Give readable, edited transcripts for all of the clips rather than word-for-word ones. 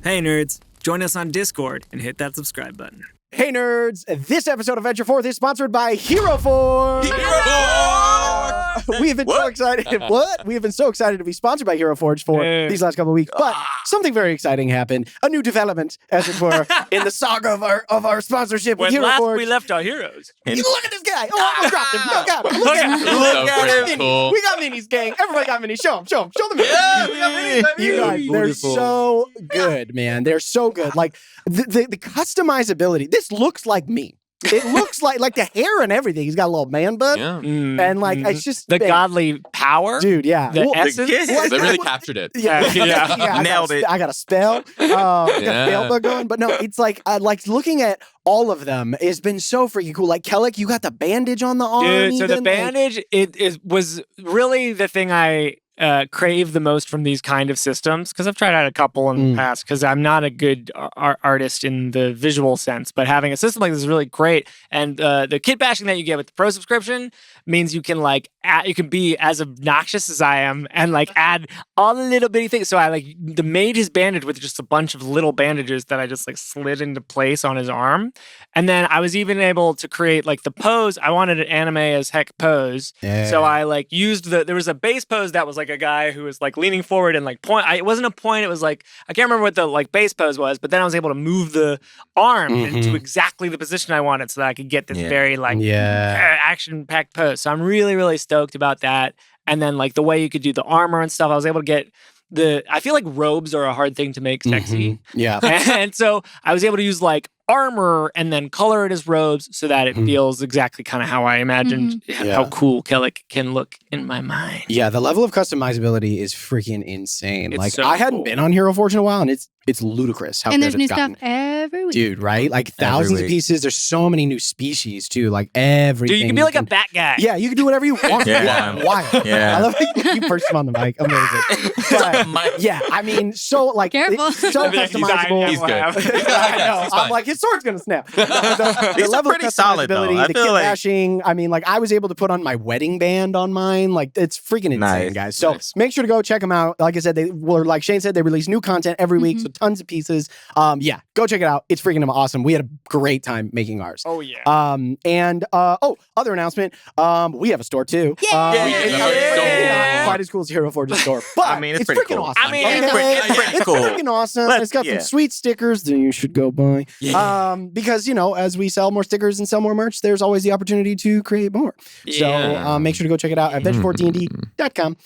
Hey nerds, join us on Discord and hit that subscribe button. Hey nerds, this episode of Venture Forth is sponsored by Hero Forge. We have been so excited. We have been so excited to be sponsored by Hero Forge for these last couple of weeks. But something very exciting happened. A new development, as it were, in the saga of our sponsorship with Hero Forge. We left our heroes. Look at this guy. Oh, I almost dropped him. Look at him. Look at him. Cool. We got minis, gang. Everybody got minis. Show them. Show them. Yeah, we got minis. You guys, they're so good, man. They're so good. Like the customizability. This looks like me. It looks like the hair and everything. He's got a little man bun. Yeah. And it's just the godly power. Dude, yeah. The essence. They really captured it. Yeah. Nailed it. I got a spell. Got a spell book going. But no, it's like looking at all of them has been so freaking cool. Like Kellic, you got the bandage on the arm. Dude, so the bandage, was really the thing I crave the most from these kind of systems, because I've tried out a couple in the past, because I'm not a good artist in the visual sense, but having a system like this is really great. And the kit bashing that you get with the pro subscription means you can you can be as obnoxious as I am and add all the little bitty things. So I made his bandage with just a bunch of little bandages that I just slid into place on his arm. And then I was even able to create the pose. I wanted an anime as heck pose. Yeah. So I used there was a base pose that was a guy who was leaning forward and point. It wasn't a point. It was I can't remember what the base pose was, but then I was able to move the arm into exactly the position I wanted so that I could get this very action-packed pose. So I'm really, really stoked about that. And then the way you could do the armor and stuff, I was able to get I feel like robes are a hard thing to make sexy. Yeah. And so I was able to use armor and then color it as robes so that it feels exactly kind of how I imagined how cool Kellic can look in my mind. Yeah, the level of customizability is freaking insane. It's I hadn't been on Hero Forge in a while, and it's ludicrous how and good there's new it's gotten. stuff every week. Dude, right? Thousands of pieces. There's so many new species too. Everything. Dude, you can be a bat guy. Yeah, you can do whatever you want. Wild. Yeah. I love you perched him on the mic. Amazing. But, yeah, I mean, so Careful. It's so customizable. He's good. I know. I'm his sword's gonna snap. The level of pretty solid, though. customizability, I the feel kit like- bashing. I mean, I was able to put on my wedding band on mine. It's freaking insane, Nice. guys. So make sure to go check them out. Like I said, like Shane said, they release new content every week, so tons of pieces. Yeah, go check it out. It's freaking awesome. We had a great time making ours. Oh yeah. Other announcement. We have a store too. We do. Not quite as cool as Hero Forge's store, but it's it's pretty freaking cool. awesome. I mean, it's pretty cool. It's freaking awesome. It's got some sweet stickers that you should go buy. Yeah. Because as we sell more stickers and sell more merch, there's always the opportunity to create more. So make sure to go check it out at venture4tnd.com.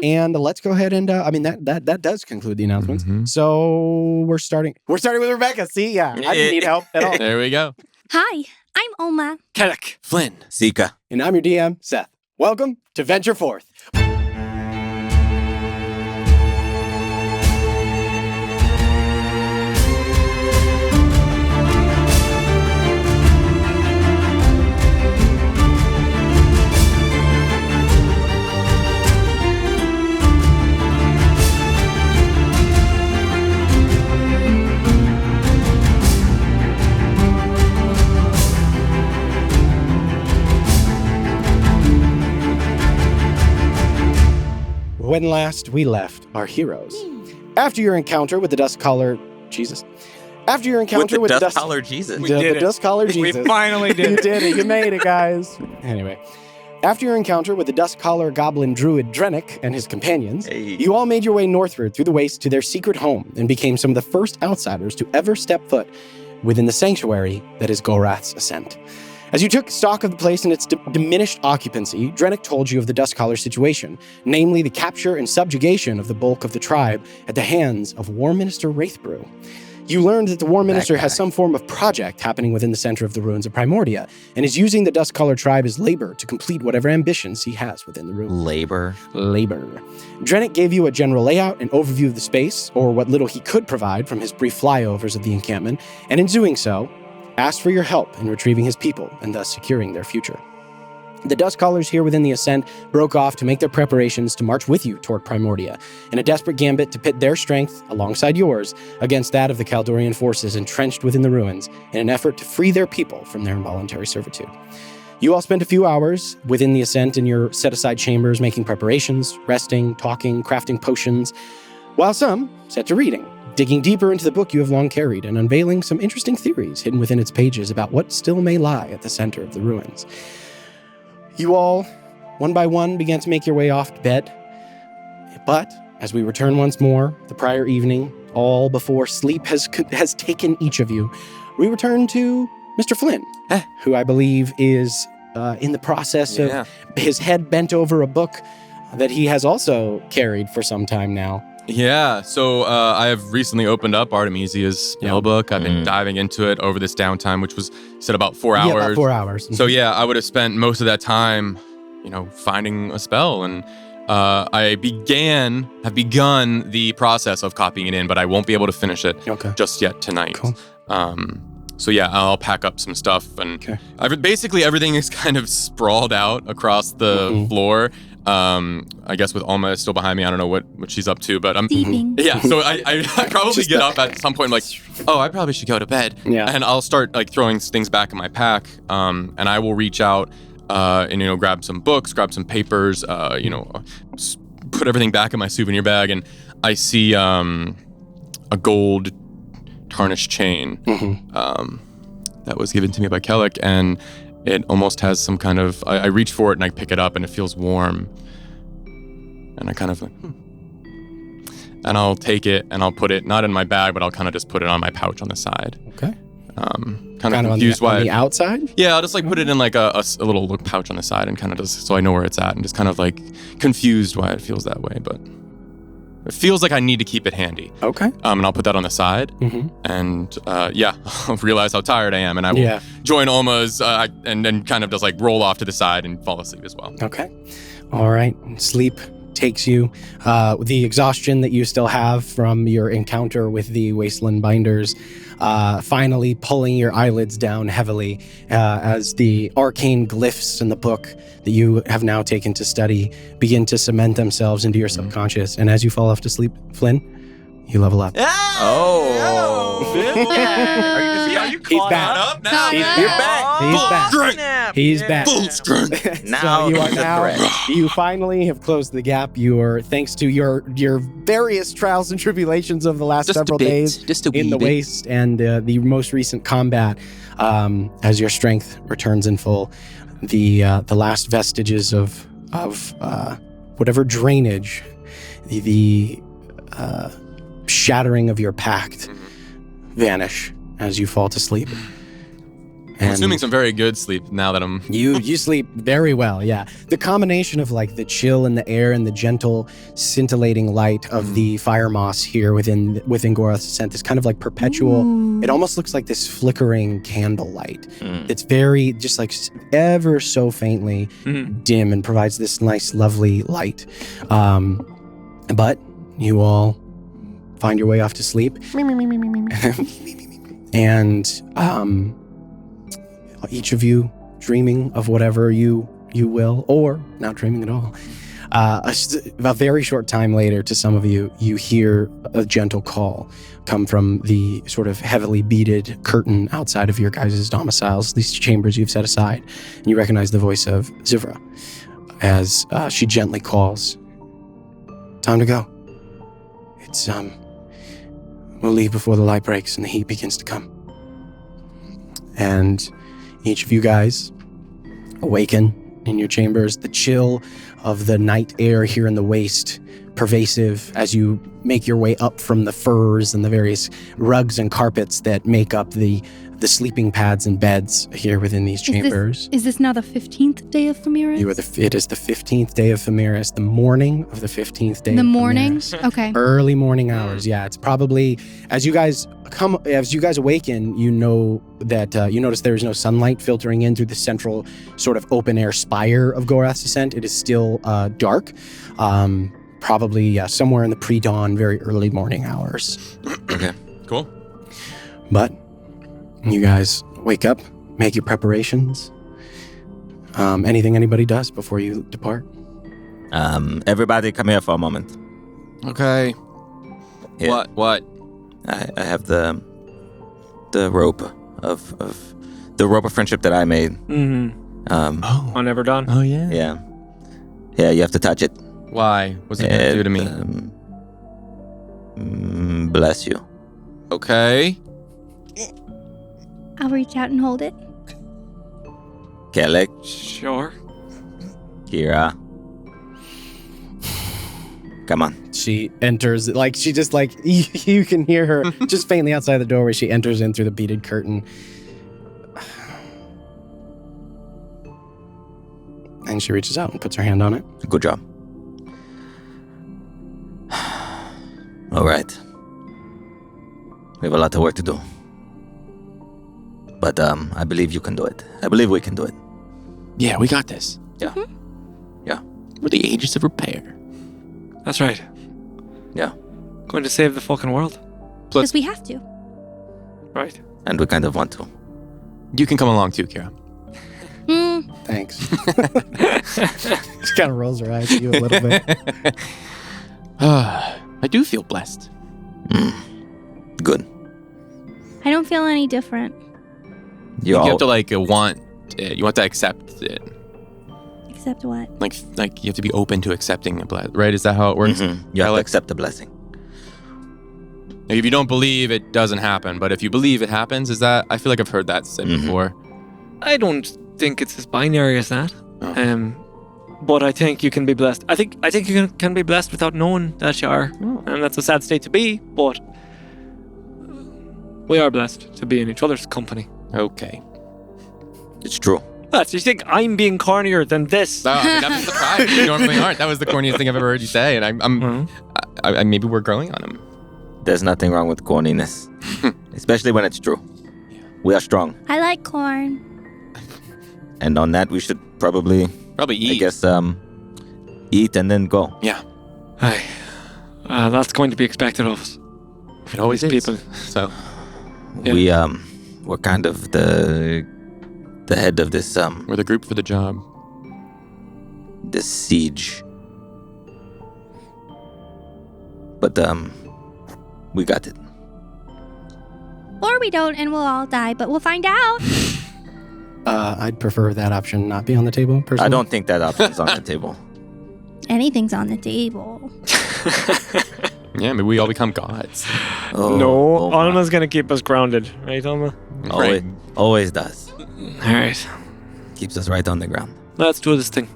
And let's go ahead and that does conclude the announcements. So we're starting with Rebecca. See, I didn't need help at all. There we go. Hi, I'm Oma. Kellic. Flynn. Zika. And I'm your DM, Seth. Welcome to Venture Forth. When last we left our heroes. After your encounter with the Dust Collar Jesus. After your encounter with the Dust Collar Jesus. We did the it. Dust Collar Jesus. We finally did You it. did it. You made it, guys. Anyway. After your encounter with the Dust Collar Goblin Druid Drennick and his companions, you all made your way northward through the waste to their secret home and became some of the first outsiders to ever step foot within the sanctuary that is Gorath's Ascent. As you took stock of the place and its diminished occupancy, Drennick told you of the Dust Collar situation, namely the capture and subjugation of the bulk of the tribe at the hands of War Minister Wraithbrew. You learned that the War Minister has some form of project happening within the center of the ruins of Primordia, and is using the Dust Collar tribe as labor to complete whatever ambitions he has within the ruins. Labor. Drennick gave you a general layout and overview of the space, or what little he could provide from his brief flyovers of the encampment, and in doing so, asked for your help in retrieving his people and thus securing their future. The Dust Callers here within the Ascent broke off to make their preparations to march with you toward Primordia, in a desperate gambit to pit their strength, alongside yours, against that of the Kaldorian forces entrenched within the ruins, in an effort to free their people from their involuntary servitude. You all spent a few hours within the Ascent in your set-aside chambers making preparations, resting, talking, crafting potions, while some set to reading. digging deeper into the book you have long carried and unveiling some interesting theories hidden within its pages about what still may lie at the center of the ruins. You all, one by one, began to make your way off to bed. But as we return once more, the prior evening, all before sleep has taken each of you, we return to Mr. Flynn, who I believe is in the process of his head bent over a book that he has also carried for some time now. Yeah, so I have recently opened up Artemisia's spellbook. I've been diving into it over this downtime, which was, you said, about 4 hours. Yeah, about 4 hours. So yeah, I would have spent most of that time, finding a spell. And I have begun the process of copying it in, but I won't be able to finish it just yet tonight. Cool. So yeah, I'll pack up some stuff. And basically everything is kind of sprawled out across the floor. I guess with Alma still behind me, I don't know what she's up to, but I'm sleeping. Yeah, so I probably get up at some point like, oh, I probably should go to bed. Yeah. And I'll start like throwing things back in my pack. And I will reach out and grab some books, grab some papers, put everything back in my souvenir bag, and I see a gold tarnished chain that was given to me by Kellic, and it almost has some kind of, I reach for it and I pick it up and it feels warm. And I kind of like, and I'll take it and I'll put it, not in my bag, but I'll kind of just put it on my pouch on the side. Okay. Kind of confused on the outside? Yeah, I'll just like put it in like a little pouch on the side and kind of just, so I know where it's at, and just kind of like confused why it feels that way, but it feels like I need to keep it handy. Okay. And I'll put that on the side. And I'll realize how tired I am, and I will join Alma's and then kind of just like roll off to the side and fall asleep as well. Okay. All right. Sleep takes you. The exhaustion that you still have from your encounter with the Wasteland Binders finally pulling your eyelids down heavily as the arcane glyphs in the book that you have now taken to study begin to cement themselves into your subconscious. And as you fall off to sleep, Flynn, you level up. Are you He's back. up now? He's back. He's back. Full strength. Now So you are he's a now. threat. You finally have closed the gap. Thanks to your various trials and tribulations of the last several days in the waste and the most recent combat. As your strength returns in full, the last vestiges of whatever drainage, the shattering of your pact vanish as you fall to sleep. I'm assuming some very good sleep now that I'm... You sleep very well, yeah. The combination of like the chill in the air and the gentle scintillating light of the fire moss here within Gorath's Ascent is kind of like perpetual. Ooh. It almost looks like this flickering candlelight. It's very, just like ever so faintly dim and provides this nice, lovely light. But you all find your way off to sleep. And each of you dreaming of whatever you will, or not dreaming at all. A very short time later, to some of you, you hear a gentle call come from the sort of heavily beaded curtain outside of your guys' domiciles, these chambers you've set aside. And you recognize the voice of Zivra as she gently calls, "Time to go. It's, we'll leave before the light breaks and the heat begins to come." And each of you guys awaken in your chambers, the chill of the night air here in the waste, pervasive as you make your way up from the furs and the various rugs and carpets that make up the sleeping pads and beds here within these chambers. Is this now the 15th day of Famiris? It is the 15th day of Famiris, the morning of the 15th day. The of morning? Famiris. Okay. Early morning hours. Yeah, it's probably as you guys awaken, you know that you notice there is no sunlight filtering in through the central sort of open air spire of Gorath's Ascent. It is still dark. Probably somewhere in the pre-dawn, very early morning hours. Okay, cool. But you guys wake up, make your preparations. Anything anybody does before you depart? Everybody come here for a moment. Okay. Here. What? I have the rope of the rope of friendship that I made. On Never Done? Oh yeah. Yeah, you have to touch it. Why? What's it gonna do to me? Bless you. Okay. I'll reach out and hold it. Kelek, Sure. Kira. Come on. She enters, like, she just, like, you can hear her just faintly outside the doorway. She enters in through the beaded curtain. And she reaches out and puts her hand on it. Good job. All right. We have a lot of work to do. But I believe you can do it. I believe we can do it. Yeah, we got this. Yeah. Yeah. We're the Aegis of Repair. That's right. Yeah. Going to save the fucking world. Because we have to. Right. And we kind of want to. You can come along too, Kira. Thanks. She kind of rolls her eyes at you a little bit. I do feel blessed. Good. I don't feel any different. You have to like want it. You want to accept it. Except what? Like you have to be open to accepting a blessing, right? Is that how it works? Mm-hmm. You have to accept the blessing. Like, if you don't believe, it doesn't happen. But if you believe it happens, is that? I feel like I've heard that said before. I don't think it's as binary as that. But I think you can be blessed. I think you can be blessed without knowing that you are. And that's a sad state to be, but we are blessed to be in each other's company. Okay. It's true. What, you think I'm being cornier than this? No, I mean, I'm surprised. You normally aren't. That was the corniest thing I've ever heard you say, and I maybe we're growing on him. There's nothing wrong with corniness, especially when it's true. We are strong. I like corn. And on that, we should probably eat. I guess, eat and then go. Yeah. Aye. That's going to be expected of us. It always is. People. So. Yeah. We're kind of the head of this, We're the group for the job. This siege. But, we got it. Or we don't and we'll all die, but we'll find out. I'd prefer that option not be on the table, personally. I don't think that option's on the table. Anything's on the table. Yeah, maybe we all become gods. No, Alma's going to keep us grounded. Right, Alma? Always does. All right. Keeps us right on the ground. Let's do this thing.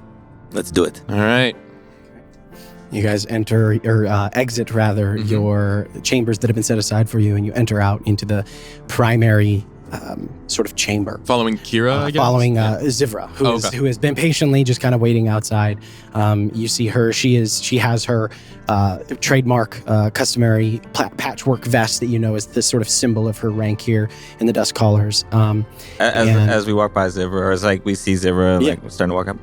Let's do it. All right. You guys enter, or exit rather, your chambers that have been set aside for you, and you enter out into the primary sort of chamber. Following Kira, I guess? Following Zivra, who has been patiently just kind of waiting outside. You see her, she has her trademark customary patchwork vest that you know is the sort of symbol of her rank here in the Dust Callers. As we walk by Zivra, it's like we see Zivra, like we're starting to walk up.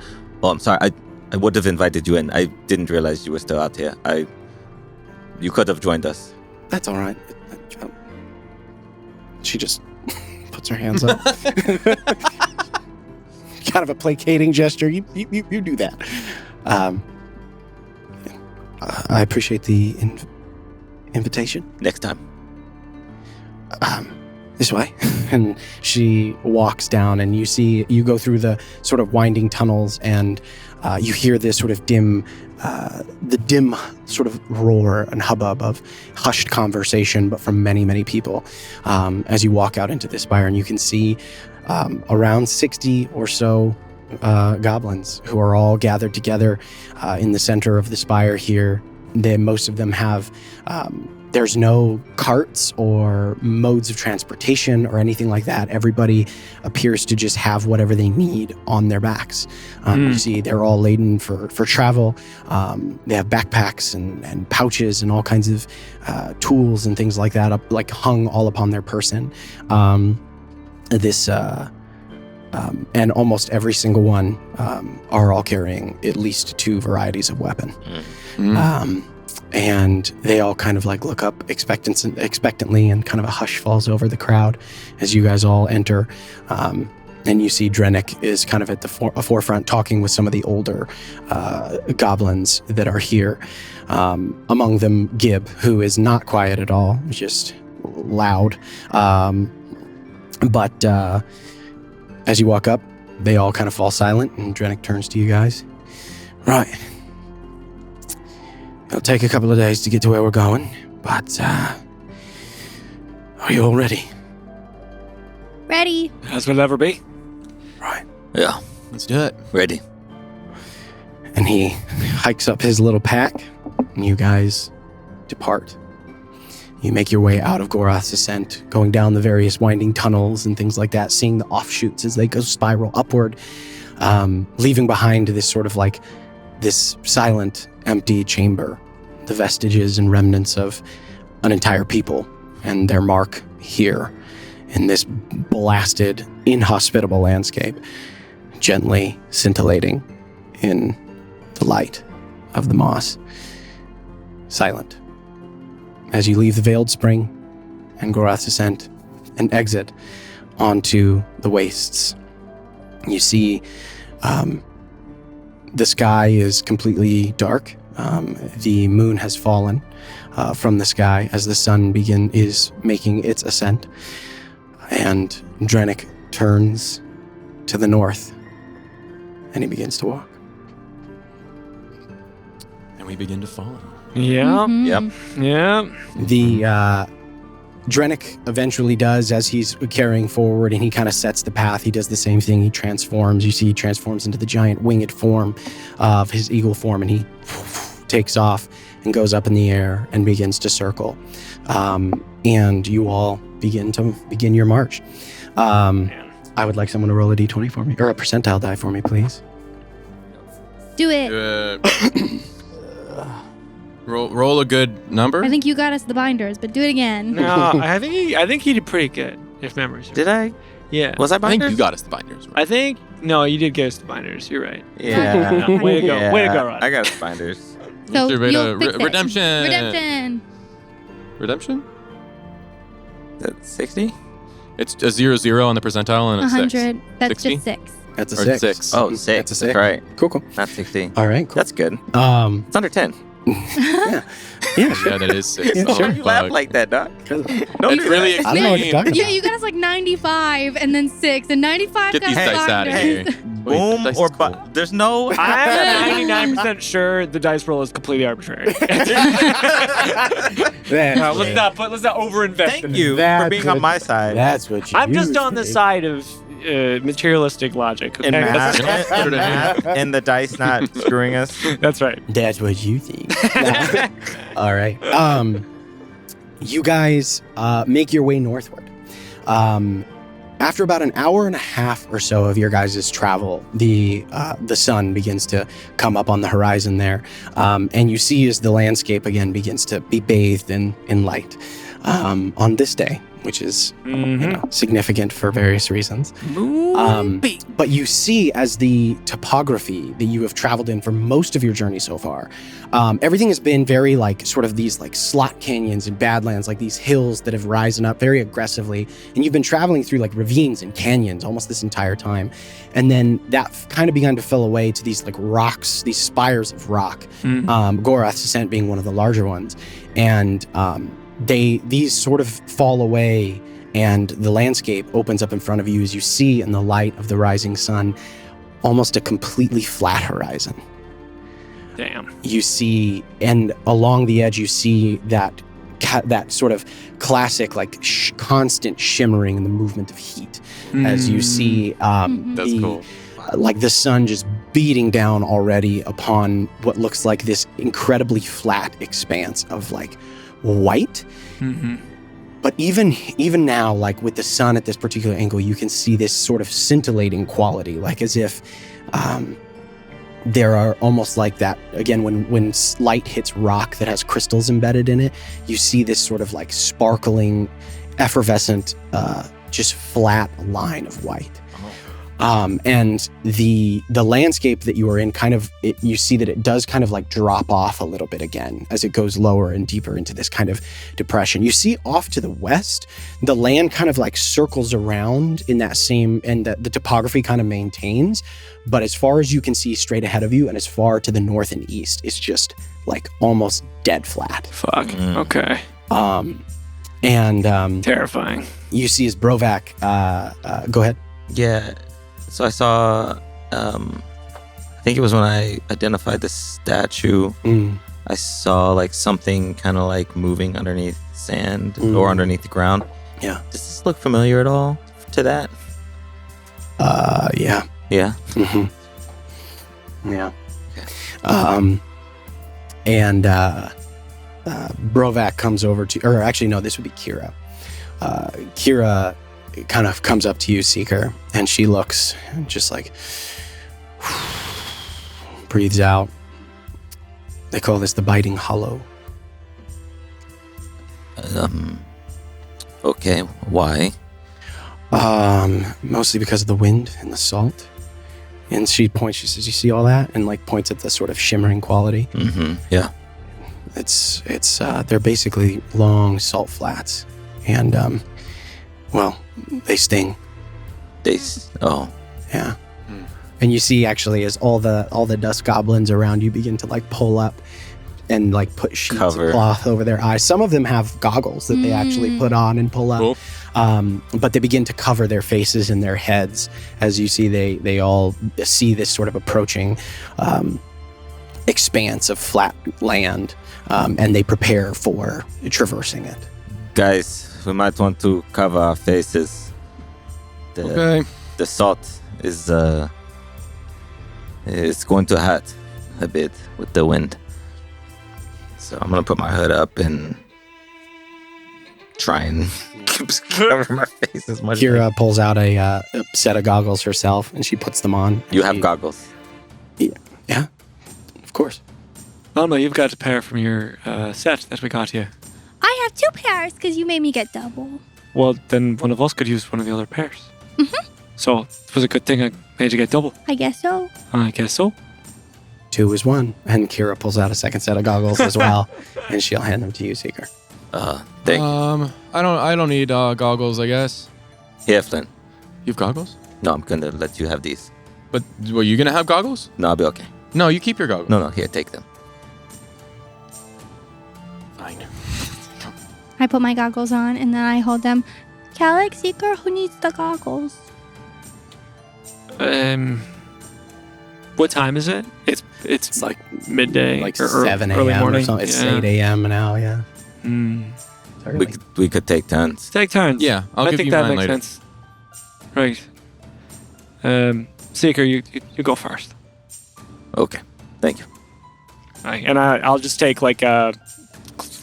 Oh, I'm sorry, I would have invited you in. I didn't realize you were still out here. You could have joined us. That's all right. She just puts her hands up. Kind of a placating gesture. You do that. I appreciate the invitation. Next time. This way. And she walks down, and you go through the sort of winding tunnels, and you hear this sort of dim sort of roar and hubbub of hushed conversation, but from many, many people as you walk out into this spire. And you can see around 60 or so goblins who are all gathered together in the center of the spire here. Most of them have there's no carts or modes of transportation or anything like that. Everybody appears to just have whatever they need on their backs. You see they're all laden for travel. They have backpacks and pouches and all kinds of tools and things like that like hung all upon their person. And almost every single one are all carrying at least 2 varieties of weapon. And they all kind of like look up expectantly, and kind of a hush falls over the crowd as you guys all enter. And you see Drennick is kind of at the forefront talking with some of the older goblins that are here. Among them, Gib, who is not quiet at all, just loud. But as you walk up, they all kind of fall silent, and Drennick turns to you guys. Right. It'll take a couple of days to get to where we're going. But, are you all ready? Ready. As will ever be. Right. Yeah. Let's do it. Ready. And he hikes up his little pack, and you guys depart. You make your way out of Gorath's Ascent, going down the various winding tunnels and things like that, seeing the offshoots as they go spiral upward, leaving behind this sort of like this silent, empty chamber, the vestiges and remnants of an entire people and their mark here in this blasted, inhospitable landscape, gently scintillating in the light of the moss. Silent. As you leave the Veiled Spring and Gorath's Ascent and exit onto the wastes, you see the sky is completely dark. The moon has fallen from the sky as the sun is making its ascent. And Drennick turns to the north and he begins to walk. And we begin to follow. Yeah. Mm-hmm. Yep. Yeah. The Drennick eventually does, as he's carrying forward and he kind of sets the path, he does the same thing. He transforms. You see he transforms into the giant winged form of his eagle form, and he takes off and goes up in the air and begins to circle. And you all begin your march. I would like someone to roll a d20 for me, or a percentile die for me, please. Do it. Roll a good number. I think you got us the binders, but do it again. No, I think he did pretty good, if memory serves. Did I? Yeah. Was I I think binders? you got us the binders. Right? I think no, you did get us the binders. You're right. Yeah. Way to go. Yeah. Way to go, Rod. I got binders. So Mr. you'll fix it. Redemption. Redemption. Is that 60? It's a 0 on the percentile and a 100. That's 60? just 6. That's a Or 6. six. Oh, That's 6. a 6. That's right. Cool. Not 60. All right, cool. That's good. It's under 10. Yeah, sure. Yeah, that is 6. Yeah, Oh, sure. You laugh fuck. like that, Doc. Don't It's do really that. I don't know what you're talking Yeah, about. you got us like 95 and then 6 and 95 Get got these dice out of binders. here. Boom Wait, or cool. There's no. I'm 99% sure the dice roll is completely arbitrary. That's let's not overinvest in Thank it. you for That's being on what- my side. That's what you I'm just on the think. side of materialistic logic. Okay? In math, Put it in. and the dice not screwing us. That's right. That's what you think. All right. You guys make your way northward. After about an hour and a half or so of your guys' travel, the sun begins to come up on the horizon there, and you see as the landscape again begins to be bathed in light on this day, which is significant for various reasons. But you see as the topography that you have traveled in for most of your journey so far, everything has been very like sort of these like slot canyons and badlands, like these hills that have risen up very aggressively. And you've been traveling through like ravines and canyons almost this entire time. And then that kind of began to fill away to these like rocks, these spires of rock, Gorath's Ascent being one of the larger ones. And these sort of fall away, and the landscape opens up in front of you as you see in the light of the rising sun almost a completely flat horizon. Damn. You see, and along the edge you see that sort of classic like constant shimmering in the movement of heat as you see That's cool. like the sun just beating down already upon what looks like this incredibly flat expanse of like white. But even now, like with the sun at this particular angle, you can see this sort of scintillating quality, like as if there are almost like that, again, when light hits rock that has crystals embedded in it, you see this sort of like sparkling, effervescent, just flat line of white. And the landscape that you are in you see that it does kind of like drop off a little bit again as it goes lower and deeper into this kind of depression. You see off to the west, the land kind of like circles around in that same, and the topography kind of maintains. But as far as you can see straight ahead of you and as far to the north and east, it's just like almost dead flat. Fuck. Okay. Terrifying. You see as Brovac, go ahead. Yeah. So I saw, I think it was when I identified the statue I saw like something kind of like moving underneath sand or underneath the ground. Yeah. Does this look familiar at all to that? Yeah. Yeah. Mm-hmm. Yeah. And Brovac comes over to, or actually, no, this would be Kira. Kira kind of comes up to you, Seeker, and she looks just like breathes out. They call this the biting hollow. Okay, why? Mostly because of the wind and the salt. And she points, she says, you see all that? And like points at the sort of shimmering quality. Mm-hmm. Yeah. It's they're basically long salt flats. And, well, they sting. Oh. Yeah. And you see actually as all the dust goblins around you begin to like pull up and like put sheets of cloth over their eyes. Some of them have goggles that they actually put on and pull up. Cool. But they begin to cover their faces and their heads as you see they all see this sort of approaching expanse of flat land, and they prepare for traversing it. Guys, we might want to cover our faces. The salt is it's going to hurt a bit with the wind. So I'm gonna put my hood up and try and cover my face as much. Kira pulls out a set of goggles herself, and she puts them on. You have goggles? Yeah, of course. Alma, you've got a pair from your set that we got you. I have 2 pairs because you made me get double. Well, then one of us could use one of the other pairs. Mm-hmm. So it was a good thing I made you get double. I guess so. I guess so. 2 is 1, and Kira pulls out a second set of goggles as well, and she'll hand them to you, Seeker. Thank you. I don't need goggles, I guess. Here, Flynn. You have goggles? No, I'm gonna let you have these. But were you gonna have goggles? No, I'll be okay. No, you keep your goggles. No, here, take them. Fine. I put my goggles on and then I hold them. Calyx, Seeker, who needs the goggles? What time is it? It's like midday, Like or 7 early a.m. morning. or something. It's Yeah. 8 a.m. now, yeah. Mm. We could take turns. Take turns. Yeah, I'll I give think you that mine makes later. sense. Right. Seeker, you go first. Okay, thank you. Right. And I'll just take like I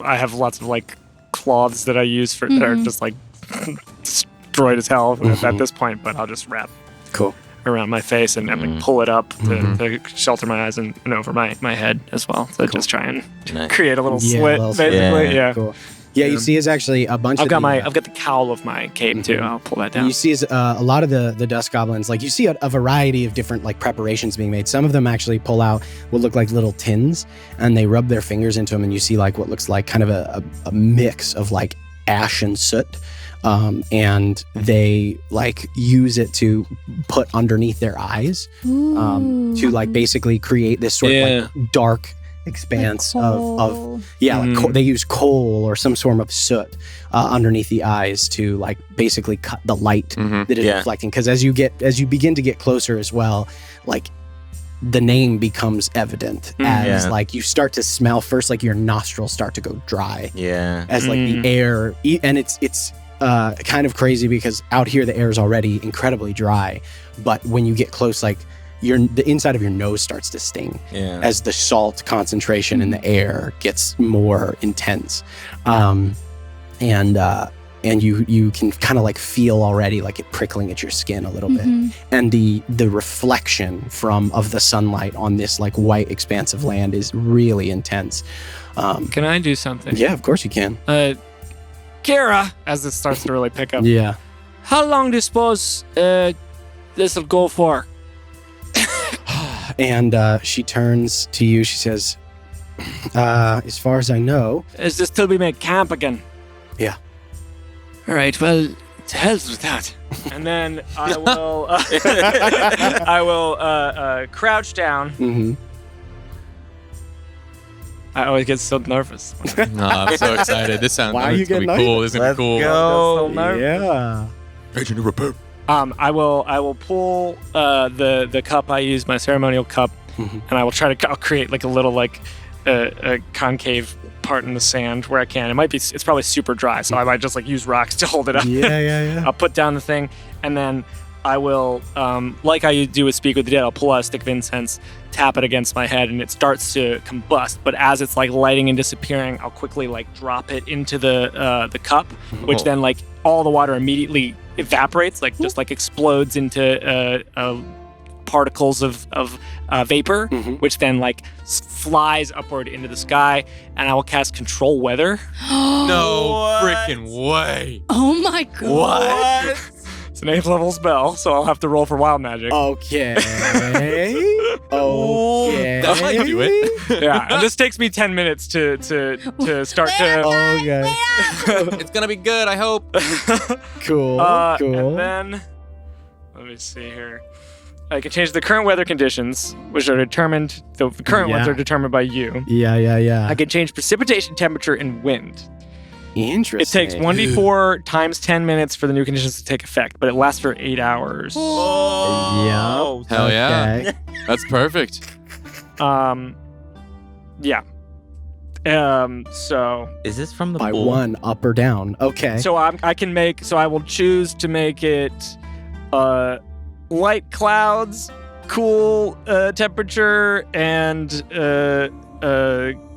have lots of like cloths that I use for that are just like destroyed as hell at this point, but I'll just wrap Cool. around my face and like pull it up to shelter my eyes and over my head as well. So just try and Nice. create a little Yeah, slit, little slit. basically. Yeah. Cool. Yeah, you see is actually a bunch I've of got the, I've got the cowl of my cape too. I'll pull that down. You see is a lot of the dust goblins, like you see a variety of different like preparations being made. Some of them actually pull out what look like little tins and they rub their fingers into them and you see like what looks like kind of a mix of like ash and soot. And they like use it to put underneath their eyes to like basically create this sort of like dark expanse of they use coal or some sort of soot underneath the eyes to like basically cut the light that is reflecting, because as you begin to get closer as well, like the name becomes evident as like you start to smell first, like your nostrils start to go dry as like the air, and it's kind of crazy because out here the air is already incredibly dry, but when you get close, like the inside of your nose starts to sting as the salt concentration in the air gets more intense, and you can kind of like feel already like it prickling at your skin a little bit, and the reflection of the sunlight on this like white expanse of land is really intense. Can I do something? Yeah, of course you can. Kira, as this starts to really pick up. Yeah. How long do you suppose this will go for? And she turns to you. She says, as far as I know... Is this till we make camp again? Yeah. All right, well, to hell with that. And then I will crouch down. Mm-hmm. I always get so nervous. No, I'm so excited. This sounds Why are you gonna be getting cool. This is gonna be cool. So nervous. Yeah. Agent of repair. I will pull the cup I use, my ceremonial cup, and I will try to I'll create like a little like a concave part in the sand where I can. It's probably super dry, so I might just like use rocks to hold it up. Yeah. I'll put down the thing, and then I will, like I do with Speak with the Dead, I'll pull out a stick of incense, tap it against my head, and it starts to combust. But as it's like lighting and disappearing, I'll quickly like drop it into the cup, which then like all the water immediately evaporates, like just like explodes into particles of vapor, which then like flies upward into the sky, and I will cast Control Weather. No freaking way. Oh my god. What? It's an 8th level spell, so I'll have to roll for Wild Magic. Okay. That might do it. Yeah, and this takes me 10 minutes to start to... Okay. It's gonna be good, I hope. Cool. And then, let me see here. I can change the current weather conditions, which are determined, the current ones are determined by you. Yeah. I can change precipitation, temperature, and wind. Interesting. It takes 1d4 times 10 minutes for the new conditions to take effect, but it lasts for 8 hours. Yeah. Hell yeah. That's perfect. Yeah. So Is this from the By pool? 1 up or down. Okay. so I will choose to make it light clouds, cool temperature, and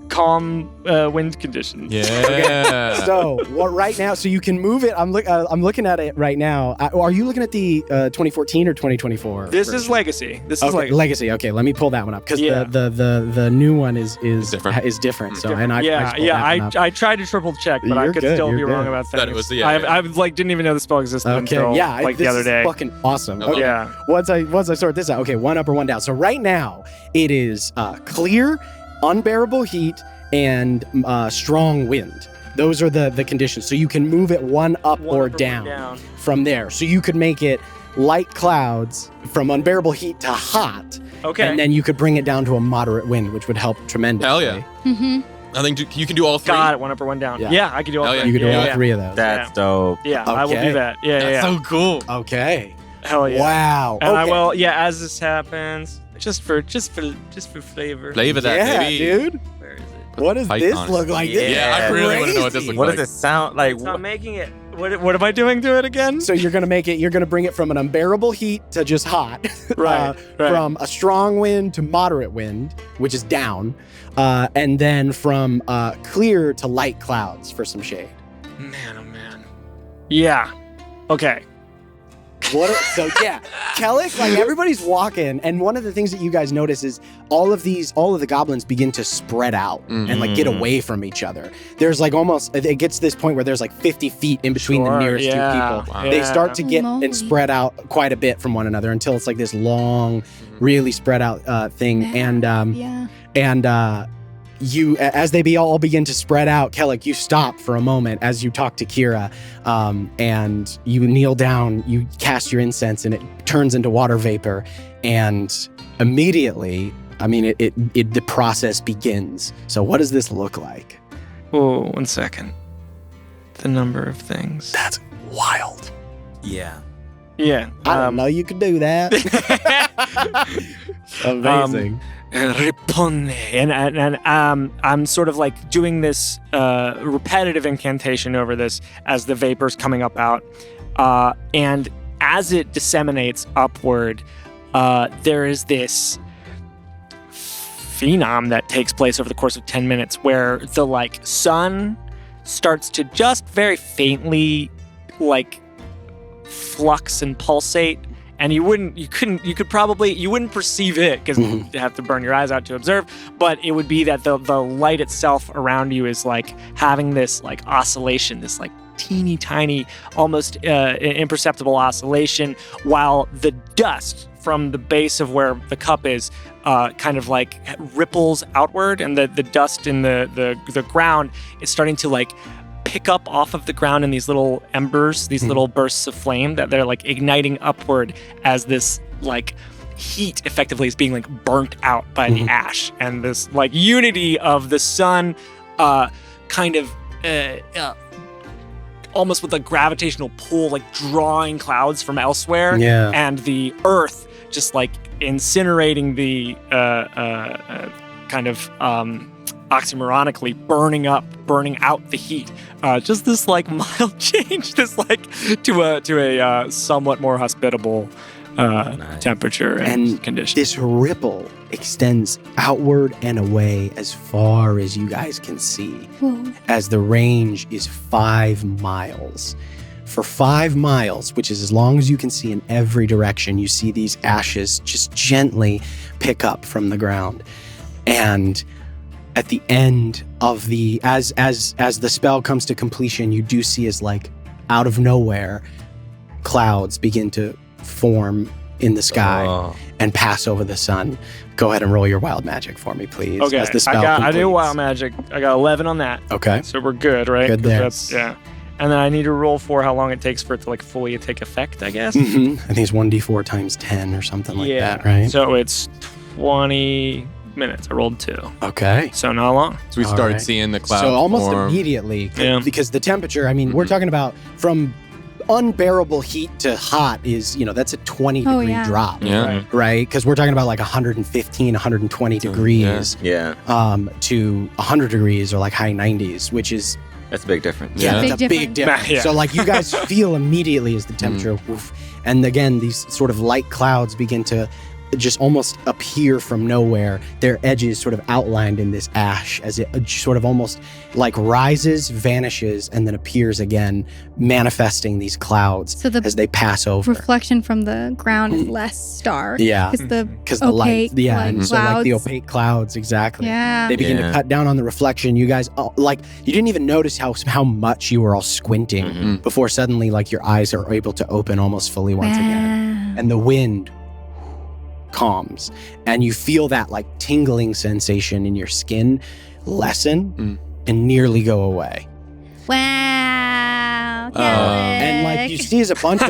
calm wind conditions. Yeah. So what right now? So you can move it. I'm looking at it right now. Are you looking at the 2014 or 2024? This version? is Legacy. This is Okay, Legacy. Legacy. Okay, let me pull that one up because Yeah. the new one is different. So and I just pulled that one up. I tried to triple check, but I You're could good, still be you're wrong good. about That things. was the- yeah, I like didn't even know the spell existed until like this the other day. is fucking awesome. Okay. Okay. Yeah. Once I sort this out. Okay, 1 up or 1 down. So right now it is clear, unbearable heat, and strong wind. Those are the conditions. So you can move it 1 up or down from there. So you could make it light clouds from unbearable heat to hot. Okay. And then you could bring it down to a moderate wind, which would help tremendously. Hell yeah. Mm-hmm. I think you can do all 3. Got it. 1 up or 1 down. Yeah. Yeah, I could do all Hell three. yeah. You could do yeah, all yeah. 3 of those. That's dope. Yeah, I will Okay. do that. Yeah, That's yeah. so cool. Okay. Hell yeah. Wow. And okay. I will. Yeah, as this happens, just for flavor. Flavor that, Yeah, baby. dude. Where is it? What does Python. this look like? This Yeah, is I really want to know what this crazy. looks What like. does it sound like? So I'm making it. What am I doing to it again? So you're gonna bring it from an unbearable heat to just hot, Right. from a strong wind to moderate wind, which is down, and then from clear to light clouds for some shade. Man, oh man. Yeah. Okay. So yeah, Kellic, like everybody's walking, and one of the things that you guys notice is all of the goblins begin to spread out and like get away from each other. There's like it gets to this point where there's like 50 feet in between the Sure, nearest two yeah. people. Wow. They Yeah. start to get Holy and spread out quite a bit from one another until it's like this long, really spread out thing. Yeah. And you, as they all begin to spread out, Kellic, you stop for a moment as you talk to Kira, and you kneel down, you cast your incense, and it turns into water vapor, and immediately, I mean, the process begins. So what does this look like? Whoa, 1 second. The number of things. That's wild. Yeah. Yeah. I don't know you could do that. Amazing. Ripone. And I'm sort of like doing this repetitive incantation over this as the vapor's coming up out. And as it disseminates upward, there is this phenom that takes place over the course of 10 minutes where the like sun starts to just very faintly like flux and pulsate, and you wouldn't perceive it because you have to burn your eyes out to observe, but it would be that the light itself around you is like having this like oscillation, this like teeny tiny, almost imperceptible oscillation, while the dust from the base of where the cup is kind of like ripples outward, and the dust in the ground is starting to like pick up off of the ground in these little embers, these little bursts of flame that they're like igniting upward as this like heat effectively is being like burnt out by the ash, and this like unity of the sun kind of almost with a gravitational pull like drawing clouds from elsewhere, Yeah. and the earth just like incinerating the kind of oxymoronically burning out the heat. Just this like mild change, this like to a somewhat more hospitable temperature and conditions. This ripple extends outward and away as far as you guys can see. Whoa. As the range is 5 miles. For 5 miles, which is as long as you can see in every direction, you see these ashes just gently pick up from the ground. And at the end of the as the spell comes to completion, you do see as like out of nowhere clouds begin to form in the sky and pass over the sun. Go ahead and roll your wild magic for me, please. Okay, as the spell I do completes. wild magic. I got 11 on that. Okay. So we're good, right? Good there. Yeah. And then I need to roll for how long it takes for it to like fully take effect, I guess. Mm-hmm. I think it's 1d4 times 10 or something like that, right? So it's 20 minutes. I rolled 2. Okay. So not long. So we All started right. seeing the cloud So almost form. immediately, Yeah. because the temperature, I mean, we're talking about from unbearable heat to hot is, that's a 20 Oh, degree yeah. drop, Yeah. right? Because we're talking about like 115, 120 degrees Yeah. to 100 degrees or like high 90s, which is, That's a big difference. Yeah. it's a Big big difference. difference. Yeah. So like you guys feel immediately as the temperature, woof, and again, these sort of light clouds begin to just almost appear from nowhere, their edges sort of outlined in this ash as it sort of almost like rises, vanishes, and then appears again, manifesting these clouds So the as they pass over. reflection from the ground is less stark. Yeah. Because The light, opaque, like, and so like the clouds. opaque clouds, exactly. Yeah. They begin to Yeah. cut down on the reflection. You guys, like, you didn't even notice how much you were all squinting Mhm. before suddenly, like, your eyes are able to open almost fully once again. Wow. And the wind calms, and you feel that like tingling sensation in your skin lessen and nearly go away. Wow. And like you see as a bunch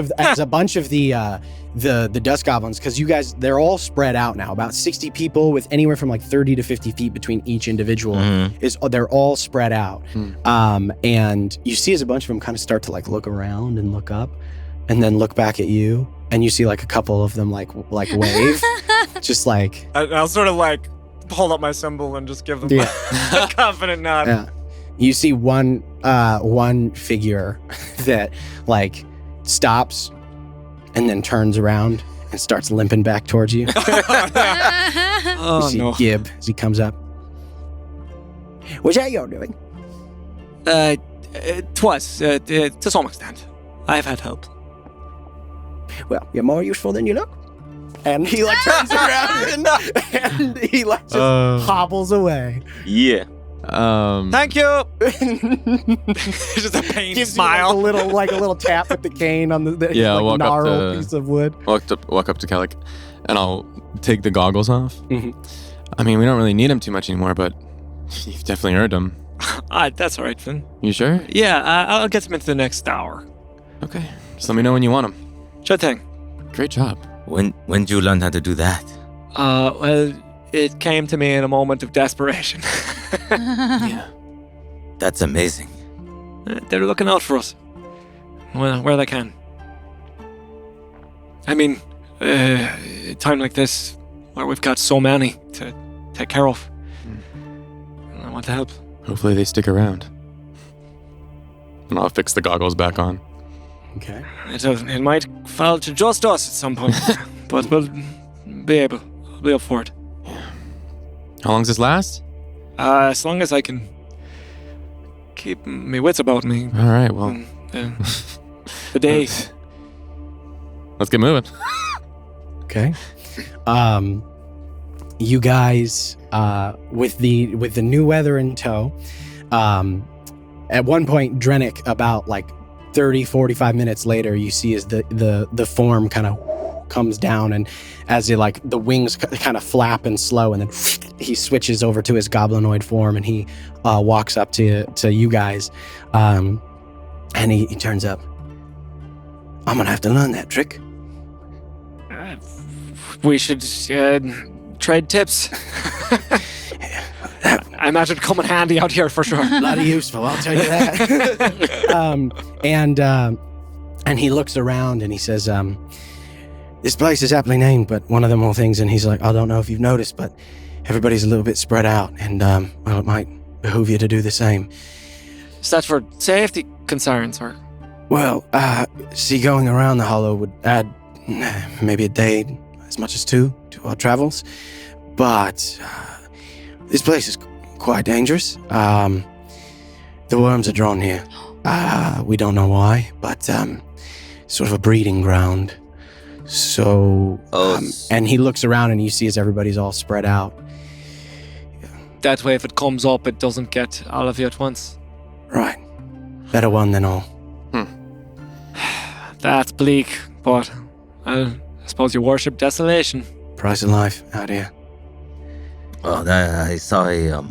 of the dust goblins, because you guys, they're all spread out now, about 60 people with anywhere from like 30 to 50 feet between each individual. They're all spread out. And you see as a bunch of them kind of start to like look around and look up and then look back at you, and you see like a couple of them like wave, just like, I'll sort of like hold up my symbol and just give them Yeah. a confident nod. yeah. You see one figure that like stops and then turns around and starts limping back towards you. You Oh see no. Gib as he comes up. What's that you're doing? Twas to some extent. I've had help. Well, you're more useful than you look. And he like turns around and he like just hobbles away. Yeah. Thank you. Just a pained Gives smile. you like a little tap with the cane on the Yeah, I'll like walk up gnarled to- piece of wood. Walk up to Kellic, and I'll take the goggles off. Mhm. I mean, we don't really need them too much anymore, but you've definitely earned them. That's all right, Finn. You sure? Yeah, I'll get them into the next hour. Okay. Just let me know when you want them. Sure thing. Great job. When did you learn how to do that? Well, it came to me in a moment of desperation. Yeah. That's amazing. They're looking out for us where they can. I mean, a time like this, where we've got so many to take care of, I want to help. Hopefully they stick around. And I'll fix the goggles back on. Okay. It might fall to just us at some point, but we'll be able. I'll be up for it. How long does this last? As long as I can keep my wits about me. All right, well, The day. let's get moving. Okay. You guys, with the new weather in tow, at one point, Drennick, about like 30, 45 minutes later, you see as the form kind of comes down, and as it like the wings kind of flap and slow, and then he switches over to his goblinoid form, and he walks up to you guys, and he turns up. I'm gonna have to learn that trick. We should trade tips. I imagine it'd come in handy out here for sure. Bloody useful, I'll tell you that. And he looks around and he says, this place is aptly named, but one of the more things, and he's like, I don't know if you've noticed, but everybody's a little bit spread out, and well, it might behoove you to do the same. Is that for safety concerns or? Well, see, going around the hollow would add maybe a day, as much as 2 to our travels. But this place is quite dangerous. The worms are drawn here. We don't know why, but sort of a breeding ground. So, and he looks around and you see as everybody's all spread out. That way, if it comes up, it doesn't get all of you at once. Right. Better one than all. That's bleak, but I suppose you worship desolation. Price of life out here. Well, I saw a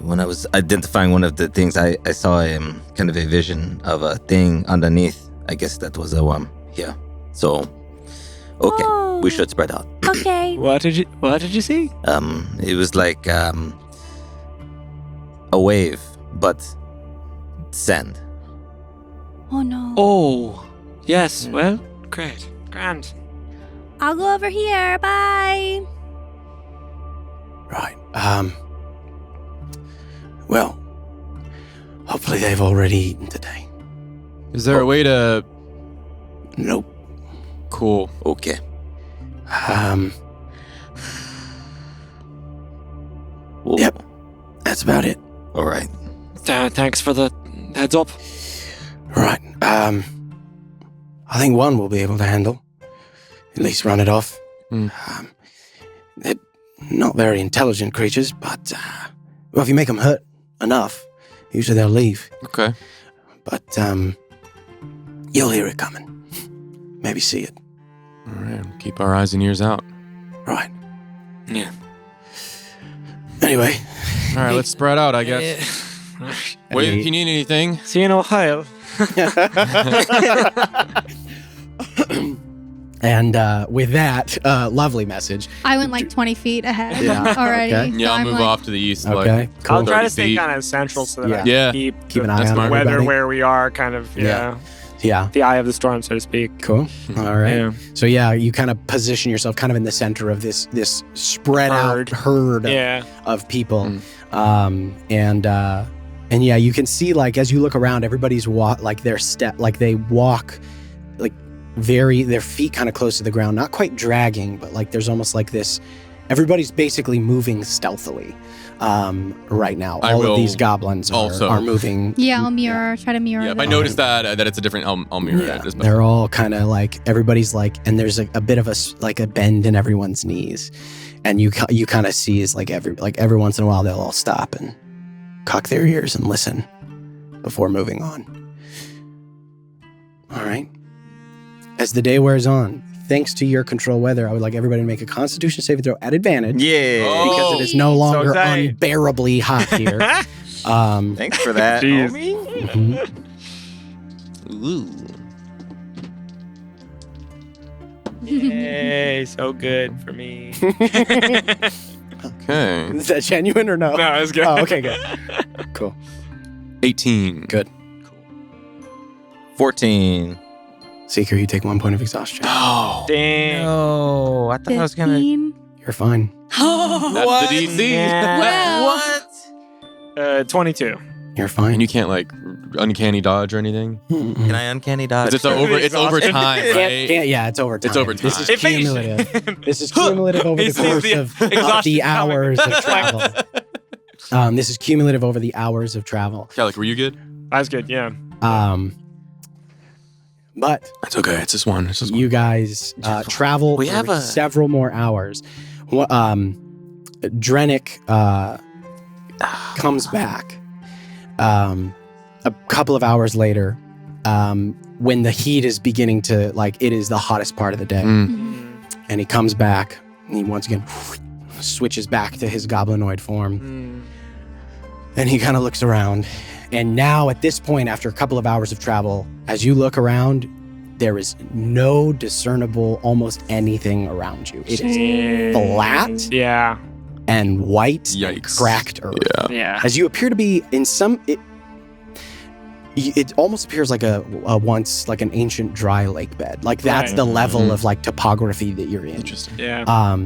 when I was identifying one of the things, I saw kind of a vision of a thing underneath. I guess that was a worm here. So, okay, Oh. we should spread out. Okay. What did you see? It was like a wave, but sand. Oh no. Oh, yes. Well, great, grand. I'll go over here. Bye. Right. Well, hopefully they've already eaten today. Is there a way to... Nope. Cool. Okay. Well, Yep. That's about it. All right. Thanks for the heads up. Right. I think one will be able to handle. At least run it off. They're not very intelligent creatures, but well, if you make them hurt enough, usually they'll leave. Okay. But you'll hear it coming. Maybe see it. All right. Keep our eyes and ears out. Right. Yeah. Anyway. All right, let's spread out, I guess. Wait, if you need anything. See you in Ohio. And with that lovely message. I went like 20 feet ahead Yeah. already. Okay. So Yeah, I'll I'm move like, off to the east. Okay. Like, Cool. I'll try to 30 stay feet. kind of central so that Yeah. I keep Keep an eye That's on smart. weather everybody. where we are, kind of, Yeah. Yeah. the eye of the storm, so to speak. Cool. All right. Yeah. So yeah, you kind of position yourself kind of in the center of this spread out herd Yeah. of people. And yeah, you can see like as you look around, everybody's like their step, like they walk like their feet kind of close to the ground, not quite dragging, but like there's almost like this. Everybody's basically moving stealthily right now. All of these goblins are moving. Yeah, I'll try to mirror. Yeah, if I them. notice that it's a different, I'll mirror it. as much. They're all kind of like everybody's like, and there's a bit of a bend in everyone's knees, and you kind of see is like every once in a while they'll all stop and cock their ears and listen before moving on. All right. As the day wears on, thanks to your control weather, I would like everybody to make a Constitution saving throw at advantage. Yeah. Because it is no longer excited. unbearably hot here. Thanks for that. Jeez. homie. Ooh. Yay, so good for me. Okay. Is that genuine or no? No, it's good. Oh, okay, good. Cool. 18. Good. 14. Seeker, you take 1 point of exhaustion. Oh. Dang. No, I thought I was gonna. 15. You're fine. That's the DC. Yeah. Wow. 22. You're fine. And you can't like uncanny dodge or anything? Can I uncanny dodge? 'Cause it's over time, right? Yeah, it's over time. It's over This time. is cumulative. This is cumulative over the He sees course the of exhaustion the coming. hours of travel. This is cumulative over the hours of travel. Kelly, were you good? That's good, yeah. But It's okay. It's just one. It's just one. you guys travel We for have a- several more hours. Drennick comes back a couple of hours later when the heat is beginning to, like, it is the hottest part of the day. And he comes back and he once again switches back to his goblinoid form. And he kind of looks around. And now at this point, after a couple of hours of travel, as you look around, there is no discernible almost anything around you. It is flat Yeah. and white and Yikes. cracked earth. Yeah. As you appear to be in some... It almost appears like a once like an ancient dry lake bed. Like that's Right. the level of like topography that you're in. Interesting. Yeah.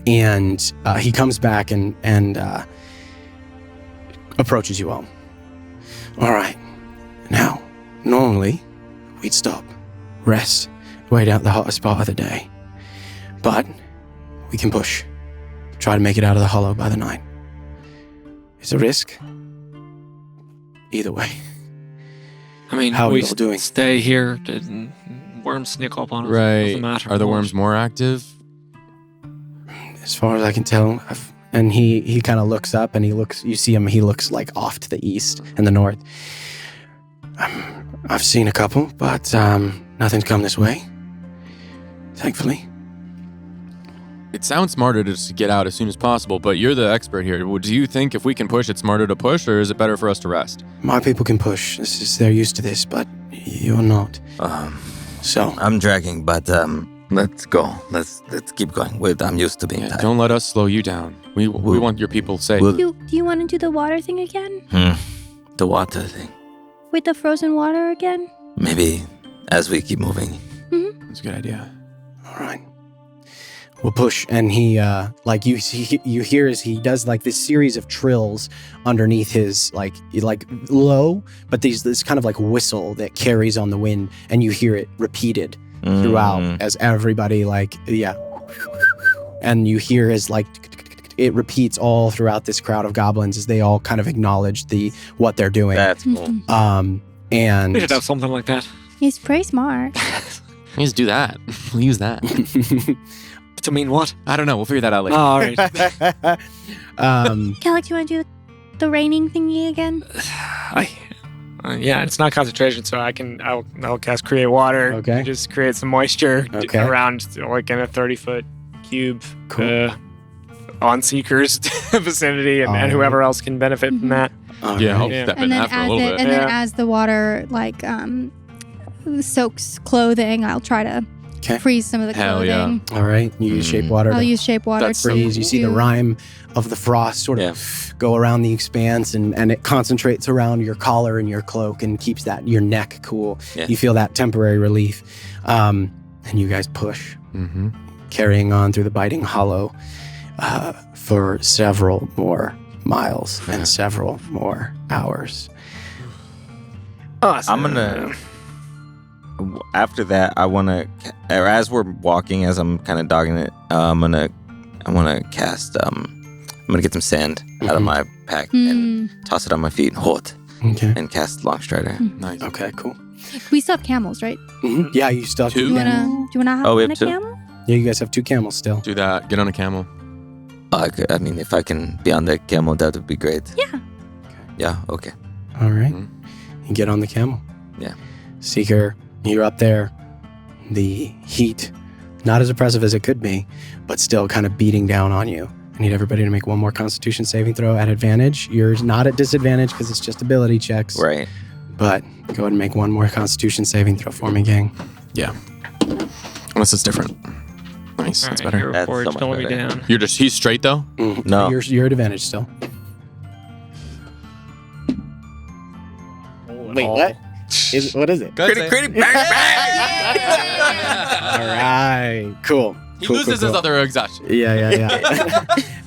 And he comes back and approaches you all. All right. Now, normally, we'd stop, rest, wait out the hottest part of the day. But we can push. Try to make it out of the hollow by the night. It's a risk. Either way. I mean, How are we you all doing? stay here. Worms sneak up on us. Right. Doesn't matter. Are the worms more active? As far as I can tell, and he kind of looks up and you see him, he looks like off to the east and the north. I've seen a couple, but nothing's come this way. Thankfully. It sounds smarter to just get out as soon as possible, but you're the expert here. Do you think if we can push, it's smarter to push, or is it better for us to rest? My people can push. They're used to this, but you're not. So I'm dragging, but let's go. Let's keep going. I'm used to being tired. Don't let us slow you down. We want your people safe. Do you want to do the water thing again? The water thing. With the frozen water again? Maybe as we keep moving. Mm-hmm. That's a good idea. all right. We'll push, and he, you hear as he does like this series of trills underneath his like low, but this kind of like whistle that carries on the wind, and you hear it repeated throughout as everybody and you hear as like it repeats all throughout this crowd of goblins as they all kind of acknowledge what they're doing. That's cool. And We should have something like that. He's pretty smart. Let's do that. We'll use that. To mean what? I don't know. We'll figure that out later. Oh, all right. Calyx, you want to do the raining thingy again? Yeah, it's not concentration, so I'll cast create water. Okay. And just create some moisture Okay. around like in a 30-foot cube. Cool. On Seeker's vicinity, and whoever else can benefit from that. Yeah, I'll Yeah. step in And then after a little bit. and then Yeah. as the water soaks clothing, I'll try to Okay. freeze some of the Hell yeah. clothing. all right, you use shape water. I'll to use shape water That's to freeze. You see the do- rime of the frost sort of go around the expanse, and it concentrates around your collar and your cloak and keeps your neck cool. Yeah. You feel that temporary relief. And you guys push, carrying on through the biting hollow for several more miles and several more hours. Awesome. I'm gonna. After that, I wanna. Or as we're walking, as I'm kind of dogging it, I wanna cast. I'm gonna get some sand out of my pack and toss it on my feet, hot, Okay. and cast Longstrider. Nice. Okay, cool. We still have camels, right? Yeah, you still have Two? Do you camels. wanna hop Oh, we on have a two. camel? Yeah, you guys have 2 camels still. Do that. Get on a camel. I mean, if I can be on the camel, that would be great. Yeah. Yeah. Okay. All right. Mhm. You get on the camel. Yeah. Seeker, you're up there. The heat, not as oppressive as it could be, but still kind of beating down on you. I need everybody to make one more Constitution saving throw at advantage. You're not at disadvantage because it's just ability checks. Right. But go ahead and make one more Constitution saving throw for me, gang. Yeah. Unless it's different. Nice. That's better. Hero That's Forge, so much don't let me better. down. He's straight though? No. You're at advantage still. Wait, what? What is it? All right. Cool. He Cool, loses cool, his cool. other exhaustion. Yeah.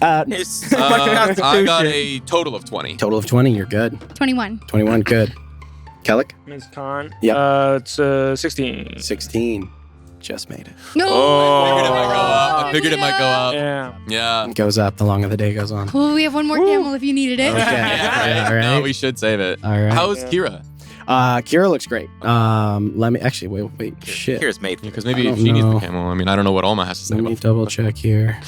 I got a total of 20. Total of 20, you're good. 21. 21, good. Kellic? Ms. Khan. Yep. It's 16. 16. Just made it. No. I figured it might go up. Yeah. Yeah. It goes up the longer the day goes on. Well, we have one more camel if you needed it. Okay. Yeah, all right. No, we should save it. All right. How's Kira? Kira looks great. Let me actually wait. Shit. Here's mate. Because I maybe don't she needs know. the camel. I mean, I don't know what Alma has to say Let me about double check here.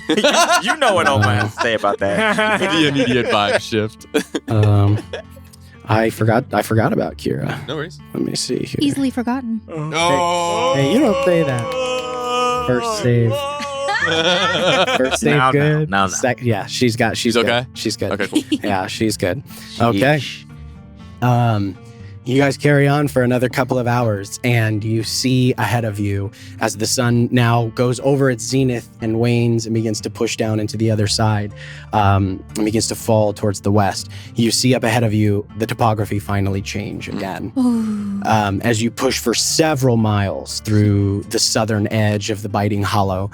You know what Oma has to say about that. the immediate vibe shift. I forgot about Kira. No worries. Let me see here. Easily forgotten. No. Hey, you don't say that. First save. First save Now, good. now. Yeah, she's good. okay? She's good. Okay, cool. Yeah, she's good. Okay. You guys carry on for another couple of hours, and you see ahead of you as the sun now goes over its zenith and wanes and begins to push down into the other side and begins to fall towards the west. You see up ahead of you the topography finally change again. As you push for several miles through the southern edge of the biting hollow.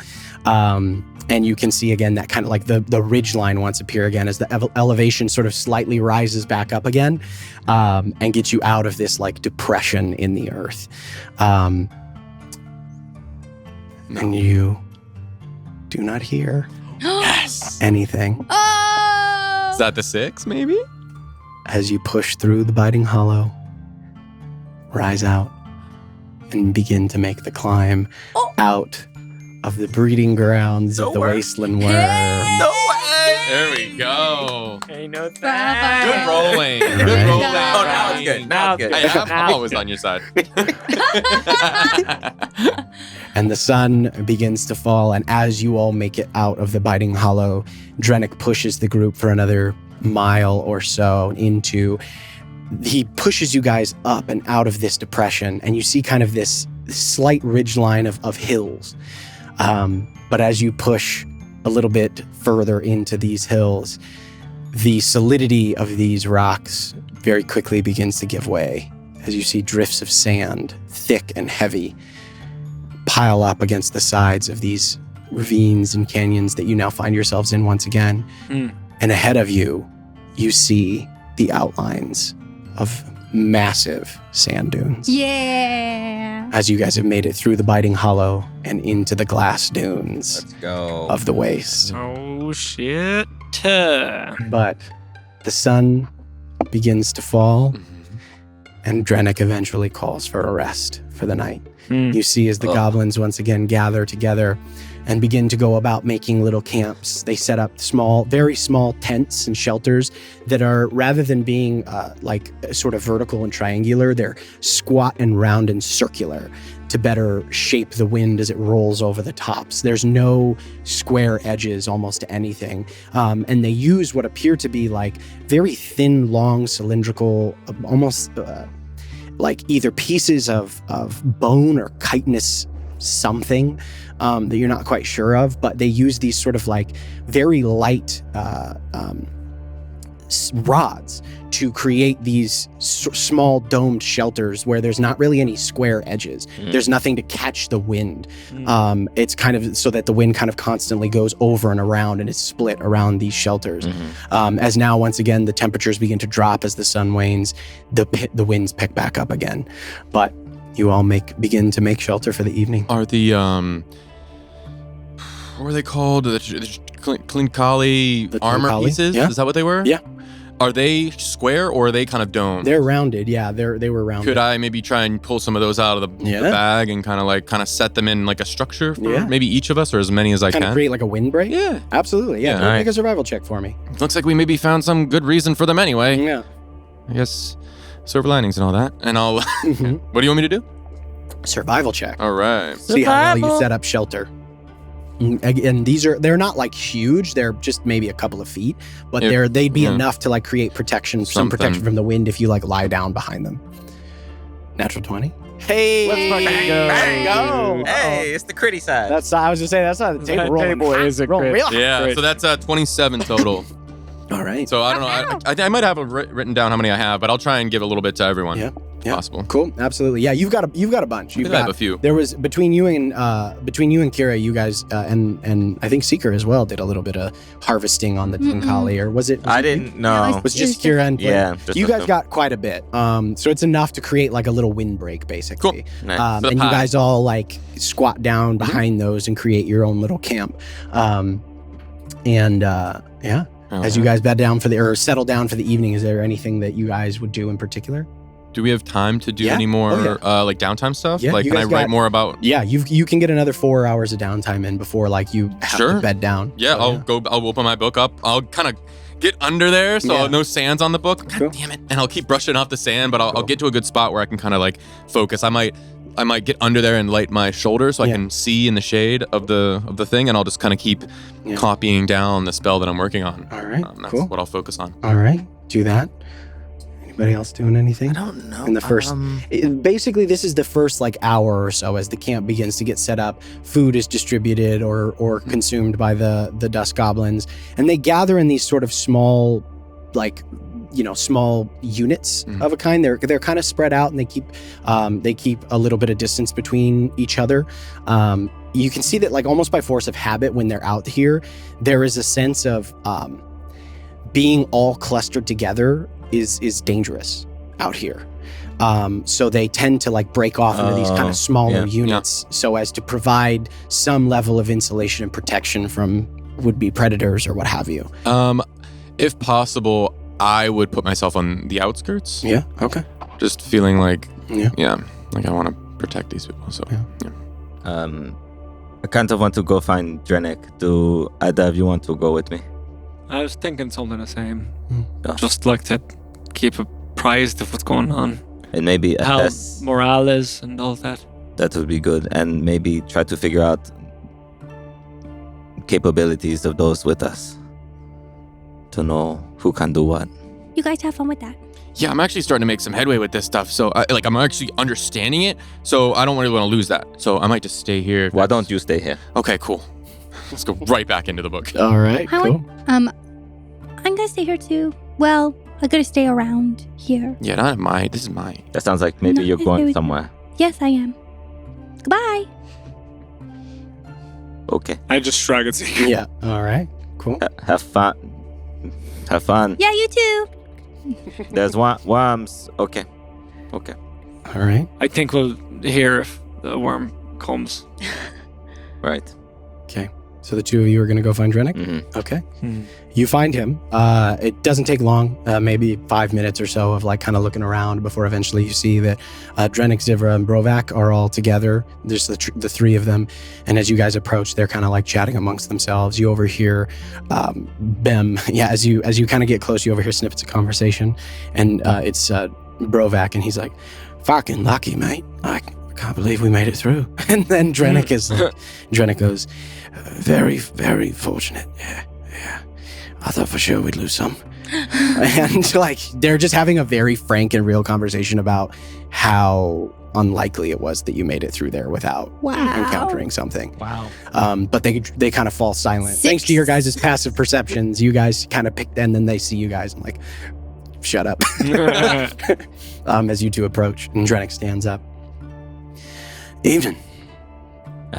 And you can see again that kind of like the ridge line once appear again as the elevation sort of slightly rises back up again, and gets you out of this like depression in the earth. And you do not hear anything. Oh! Is that the 6, maybe? As you push through the biting hollow, rise out, and begin to make the climb out of the breeding grounds of the wasteland worm. There we go. Hey, no Good thanks. rolling. All Good right. rolling. Oh, now it's good. Now it's good. I'm always on your side. And the sun begins to fall, and as you all make it out of the biting hollow, Drennick pushes the group for another mile or so into... He pushes you guys up and out of this depression, and you see kind of this slight ridgeline of hills. But as you push a little bit further into these hills, the solidity of these rocks very quickly begins to give way as you see drifts of sand, thick and heavy, pile up against the sides of these ravines and canyons that you now find yourselves in once again. And ahead of you, you see the outlines of massive sand dunes. Yeah. As you guys have made it through the biting hollow and into the glass dunes Let's go. of the waste. Oh, shit. But the sun begins to fall, and Drennick eventually calls for a rest for the night. You see as the goblins once again gather together and begin to go about making little camps. They set up small, very small tents and shelters that are, rather than being like sort of vertical and triangular, they're squat and round and circular to better shape the wind as it rolls over the tops. There's no square edges almost to anything. And they use what appear to be like very thin, long, cylindrical, almost like either pieces of bone or chitinous something that you're not quite sure of, but they use these sort of like very light rods to create these small domed shelters where there's not really any square edges. There's nothing to catch the wind. It's kind of so that the wind kind of constantly goes over and around and is split around these shelters. As now, once again, the temperatures begin to drop as the sun wanes, the winds pick back up again. But you all begin to make shelter for the evening. Are the what were they called? The Klinkali The armor Klinkali? pieces? Yeah. Is that what they were? Yeah. Are they square or are they kind of domed? They're rounded, yeah. They were rounded. Could I maybe try and pull some of those out of the bag and kind of set them in like a structure for maybe each of us or as many as I kind can? of create like a windbreak? Yeah. Absolutely, yeah. Yeah. Make a survival check for me. Looks like we maybe found some good reason for them anyway. Yeah. I guess silver linings and all that. And I'll. What do you want me to do? Survival check. All right. See how well you set up shelter. And they're not like huge, they're just maybe a couple of feet, but they'd be enough to like create protection, some protection from the wind if you like lie down behind them. Natural 20. Hey, Let's fucking go. Bang. Go. Hey, it's the critty side. I was gonna say that's not the table That rolling. table is a rolling crit. real high. Yeah. Great. So that's 27 total. All right. So I don't know. I might have written down how many I have, but I'll try and give a little bit to everyone. Yeah. Possible. Cool. Absolutely. Yeah. You've got a bunch. I have a few. There was between you and Kira, you guys and I think Seeker as well did a little bit of harvesting on the Tinkali, or was it? I didn't know. It was just Kira and Flynn. Yeah, just you the guys two. got quite a bit. So it's enough to create like a little windbreak, basically. Cool. Nice. For the And you pie. guys all like squat down behind those and create your own little camp. As you guys settle down for the evening, is there anything that you guys would do in particular? Do we have time to do any more like downtime stuff? Yeah, Like, you can I guys write got- more about? Yeah, you can get another 4 hours of downtime in before like you have Sure. to bed down. Yeah, So, I'll open my book up. I'll kind of get under there so Yeah. no sand's on the book. God Cool. damn it! And I'll keep brushing off the sand, but I'll get to a good spot where I can kind of like focus. I might get under there and light my shoulder so I can see in the shade of the thing, and I'll just kind of keep copying down the spell that I'm working on. All right, That's cool. what I'll focus on. All right, do that. Anybody else doing anything? I don't know. In the first, basically, this is the first like hour or so as the camp begins to get set up. Food is distributed or consumed by the dust goblins, and they gather in these sort of small, like small units of a kind. They're kind of spread out, and they keep a little bit of distance between each other. You can see that, like, almost by force of habit, when they're out here, there is a sense of being all clustered together is dangerous out here. So they tend to, like, break off into these kind of smaller units so as to provide some level of insulation and protection from would-be predators or what have you. If possible, I would put myself on the outskirts. Yeah, okay. Just feeling like, Yeah. like I want to protect these people. So, I kind of want to go find Drenek. Do either of you want to go with me? I was thinking something the same. Yeah. Just like to keep apprised of what's going on. And maybe How assess. morale is and all that. That would be good. And maybe try to figure out capabilities of those with us to know who can do what. You guys have fun with that. yeah, I'm actually starting to make some headway with this stuff. So, I'm actually understanding it. So I don't really want to lose that. So I might just stay here. Why don't you stay here? Okay, cool. Let's go right back into the book. All right, I cool. I'm gonna stay here too. Well, I'm gonna stay around here. Yeah, not mine. This is mine. That sounds like maybe No, you're I going would- somewhere. Yes, I am. Goodbye. Okay. I just shrug and say, Yeah, all right, cool. Have fun. Have fun. Yeah, you too. There's worms. Okay. Okay. All right. I think we'll hear if the worm comes. Right. Okay. So the two of you are going to go find Drenek? Mm-hmm. Okay. Hmm. You find him. It doesn't take long, maybe 5 minutes or so of like kind of looking around before eventually you see that Drenek, Zivra, and Brovak are all together. There's the three of them. And as you guys approach, they're kind of like chatting amongst themselves. You overhear Bem. Yeah, as you kind of get close, you overhear snippets of conversation. And it's Brovak, and he's like, fucking lucky, mate. I can't believe we made it through. And then Drenek is like, Drenek goes, very, very fortunate. Yeah. I thought for sure we'd lose some. And like, they're just having a very frank and real conversation about how unlikely it was that you made it through there without encountering something. wow. But they kind of fall silent. Thanks to your guys' passive perceptions, you guys kind of pick, and then they see you guys and like, shut up. As you two approach, and Drenek stands up. Evening.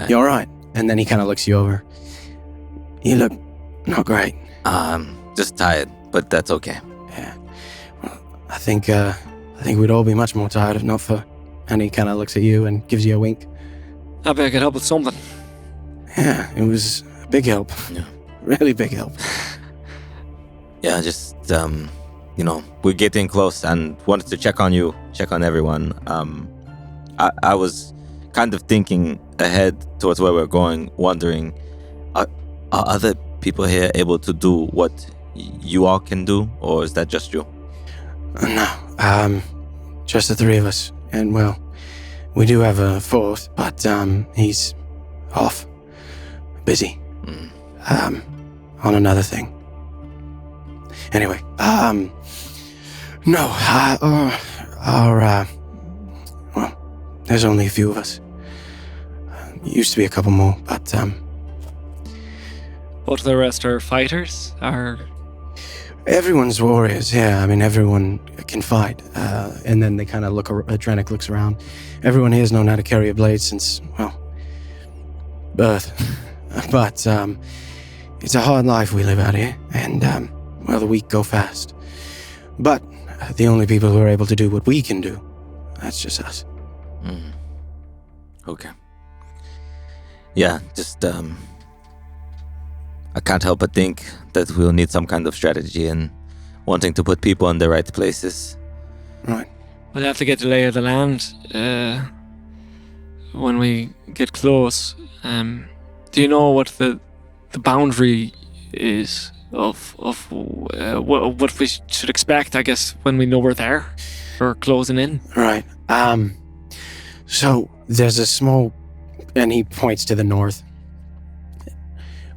You all right? And then he kind of looks you over. You look not great. Just tired, but that's okay. Yeah. Well, I think we'd all be much more tired if not for... And he kind of looks at you and gives you a wink. I bet I could help with something. Yeah, it was a big help. Yeah. Really big help. Yeah, just we're getting close and wanted to check on you, check on everyone. I was kind of thinking ahead towards where we're going, wondering, are other people here able to do what you all can do, or is that just you? No, just the three of us. And well, we do have a fourth, but he's off, busy, on another thing. Anyway, no, well, there's only a few of us. Used to be a couple more, but But the rest are fighters? Are everyone's warriors. Yeah, I mean, everyone can fight. And then they kind of look, Drenek looks around. Everyone here has known how to carry a blade since, well, birth. But it's a hard life we live out here, and well, the weak go fast. But the only people who are able to do what we can do, that's just us. Okay. Yeah, just I can't help but think that we'll need some kind of strategy in wanting to put people in the right places. Right. we'll have to get the lay of the land when we get close. Do you know what the boundary is of what we should expect, I guess, when we know we're there or closing in? Right. So there's a small, and he points to the north.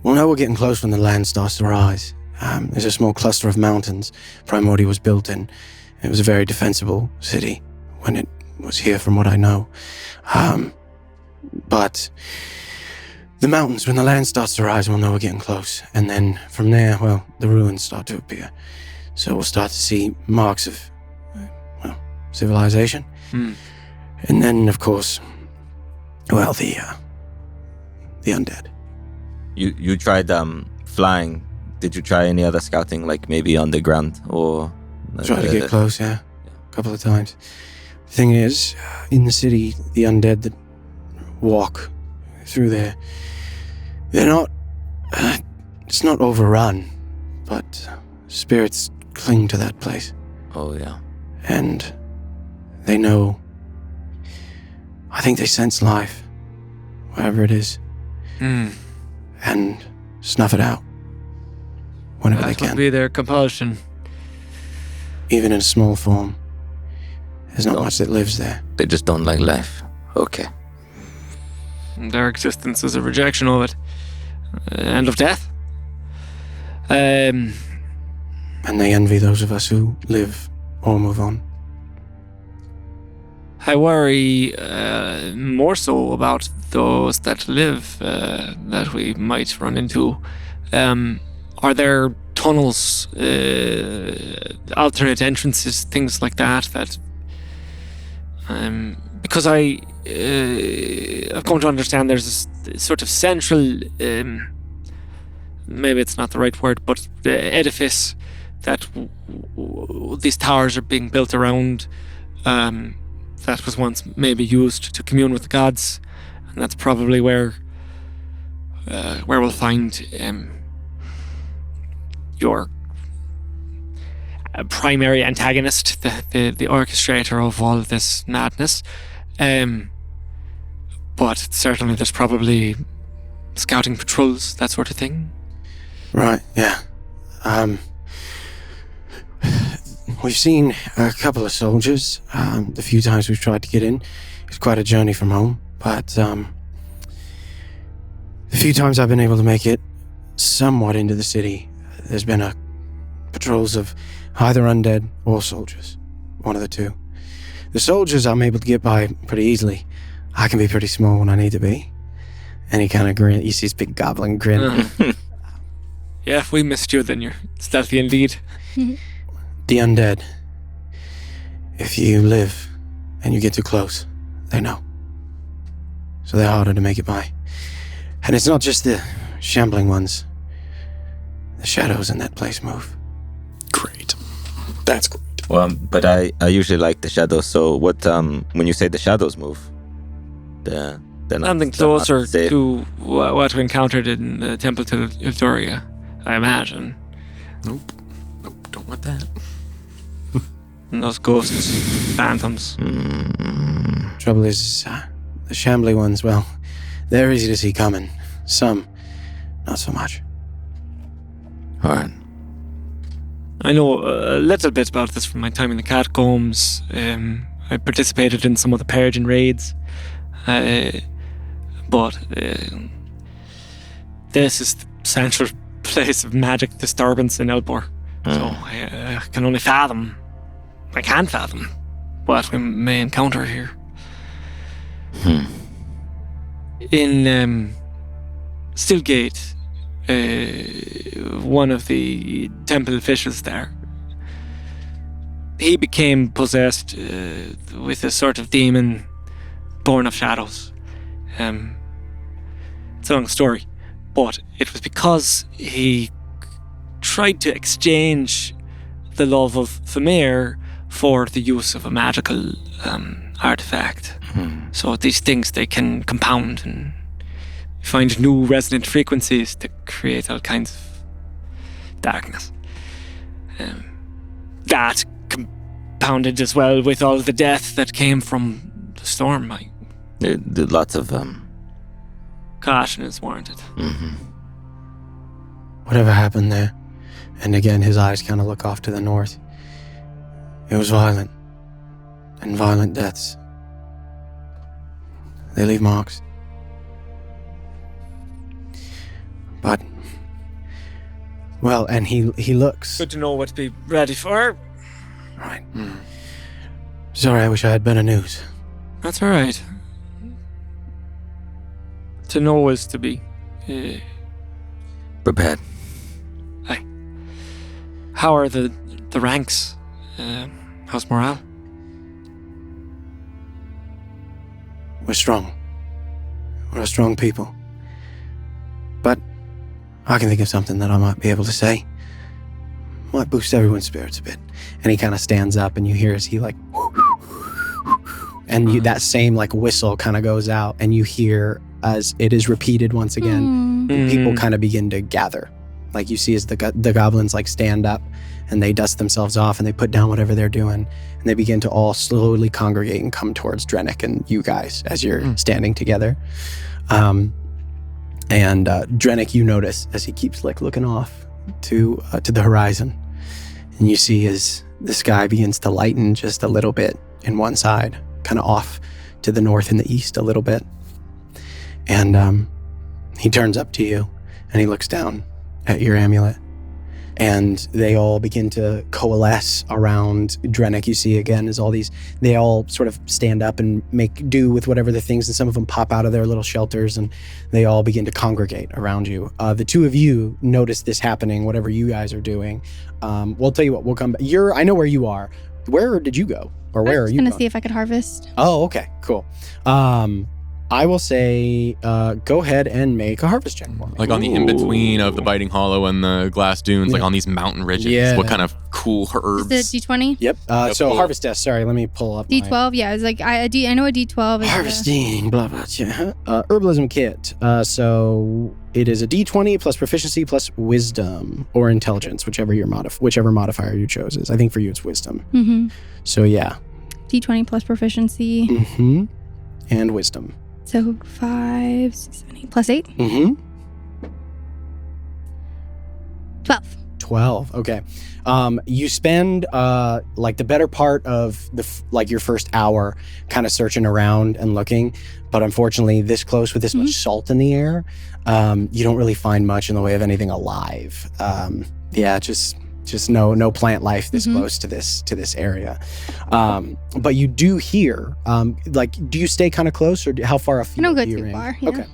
We'll know we're getting close when the land starts to rise. There's a small cluster of mountains Primordia was built in. It was a very defensible city when it was here, from what I know. But the mountains, when the land starts to rise, we'll know we're getting close. And then from there, well, the ruins start to appear. So we'll start to see marks of, civilization. And then, of course, well, the undead. You tried flying. Did you try any other scouting, like maybe on the ground or? Try to get close, yeah. A couple of times. The thing is, in the city, the undead that walk through there, they're not, it's not overrun, but spirits cling to that place. Oh, yeah. And they know, I think they sense life, wherever it is, and snuff it out whenever they That would can. be their compulsion. Even in a small form. There's not much that lives there. They just don't like life. Okay. Their existence is a rejection of it. And of death. And they envy those of us who live or move on. I worry more so about those that live that we might run into. Are there tunnels, alternate entrances, things like that? Because I've come to understand there's this sort of central, maybe it's not the right word, but the edifice that these towers are being built around. That was once maybe used to commune with the gods, and that's probably where we'll find your primary antagonist, the orchestrator of all of this madness. But certainly there's probably scouting patrols, that sort of thing. Right, yeah. We've seen a couple of soldiers. The few times we've tried to get in, it's quite a journey from home. But the few times I've been able to make it somewhat into the city, there's been patrols of either undead or soldiers. One of the two. The soldiers I'm able to get by pretty easily. I can be pretty small when I need to be. And he kind of grin. You see his big goblin grin. Yeah, if we missed you, then you're stealthy indeed. The undead. If you live and you get too close, they know. So they're harder to make it by. And it's not just the shambling ones. The shadows in that place move. Great. That's great. Well, but I usually like the shadows. So what? When you say the shadows move, they're not, Something they're not closer safe. to what we encountered in the Temple to Ildoria, I imagine. Nope. Don't want that. And those ghosts, phantoms. Trouble is, the shambly ones, well, they're easy to see coming. Some, not so much. All right. I know a little bit about this from my time in the catacombs. I participated in some of the purging raids. But this is the central place of magic disturbance in Elbor. So I can only fathom. I can't fathom what we may encounter here. In Stillgate, one of the temple officials there, he became possessed with a sort of demon born of shadows. It's a long story, but it was because he tried to exchange the love of Famir for the use of a magical artifact. So these things, they can compound and find new resonant frequencies to create all kinds of darkness. That compounded as well with all the death that came from the storm. Lots of Caution is warranted. Whatever happened there, and again his eyes kind of look off to the north. It was violent, and violent deaths. They leave marks. But, well, and he looks... Good to know what to be ready for. Right. Sorry, I wish I had better news. That's all right. To know is to be. prepared. How are the the ranks. How's morale? We're strong. We're a strong people. But I can think of something that I might be able to say. Might boost everyone's spirits a bit. And he kind of stands up, and you hear as he like, and that same like whistle kind of goes out, and you hear as it is repeated once again, people kind of begin to gather. Like you see as the goblins like stand up, and they dust themselves off, and they put down whatever they're doing, and they begin to all slowly congregate and come towards Drennick and you guys as you're standing together. And Drennick, you notice as he keeps like looking off to the horizon, and you see as the sky begins to lighten just a little bit in one side, kind of off to the north and the east a little bit. And he turns up to you, and he looks down at your amulet, and they all begin to coalesce around Drennick. You see again as they all sort of stand up and make do with whatever the things, and some of them pop out of their little shelters, and they all begin to congregate around you. The two of you notice this happening, whatever you guys are doing. We'll tell you what, we'll come back. I know where you are. Where did you go? Or where are you going? I was going to see if I could harvest. Oh, okay, cool. I will say, go ahead and make a harvest check for me. Like on the in-between of the Biting Hollow and the Glass Dunes, like on these mountain ridges. Yeah. What kind of cool herbs? Is it D20? Yep. So harvest test. Sorry, let me pull up D12. Yeah, it's like I know a D12 is harvesting. Blah blah. Yeah. Herbalism kit. So it is a D20 plus proficiency plus wisdom or intelligence, whichever modifier you chose is. I think for you it's wisdom. Mm-hmm. So yeah. D20 plus proficiency. Mm-hmm. And wisdom. So 5, 6, 7, 8 plus 8. Mm-hmm. 12. Okay. You spend like the better part of your first hour kind of searching around and looking, but unfortunately this close with this much salt in the air, you don't really find much in the way of anything alive. Just no plant life this close to this area. But you do hear, do you stay kind of close, or how far afield? I don't go too far. Yeah. Okay.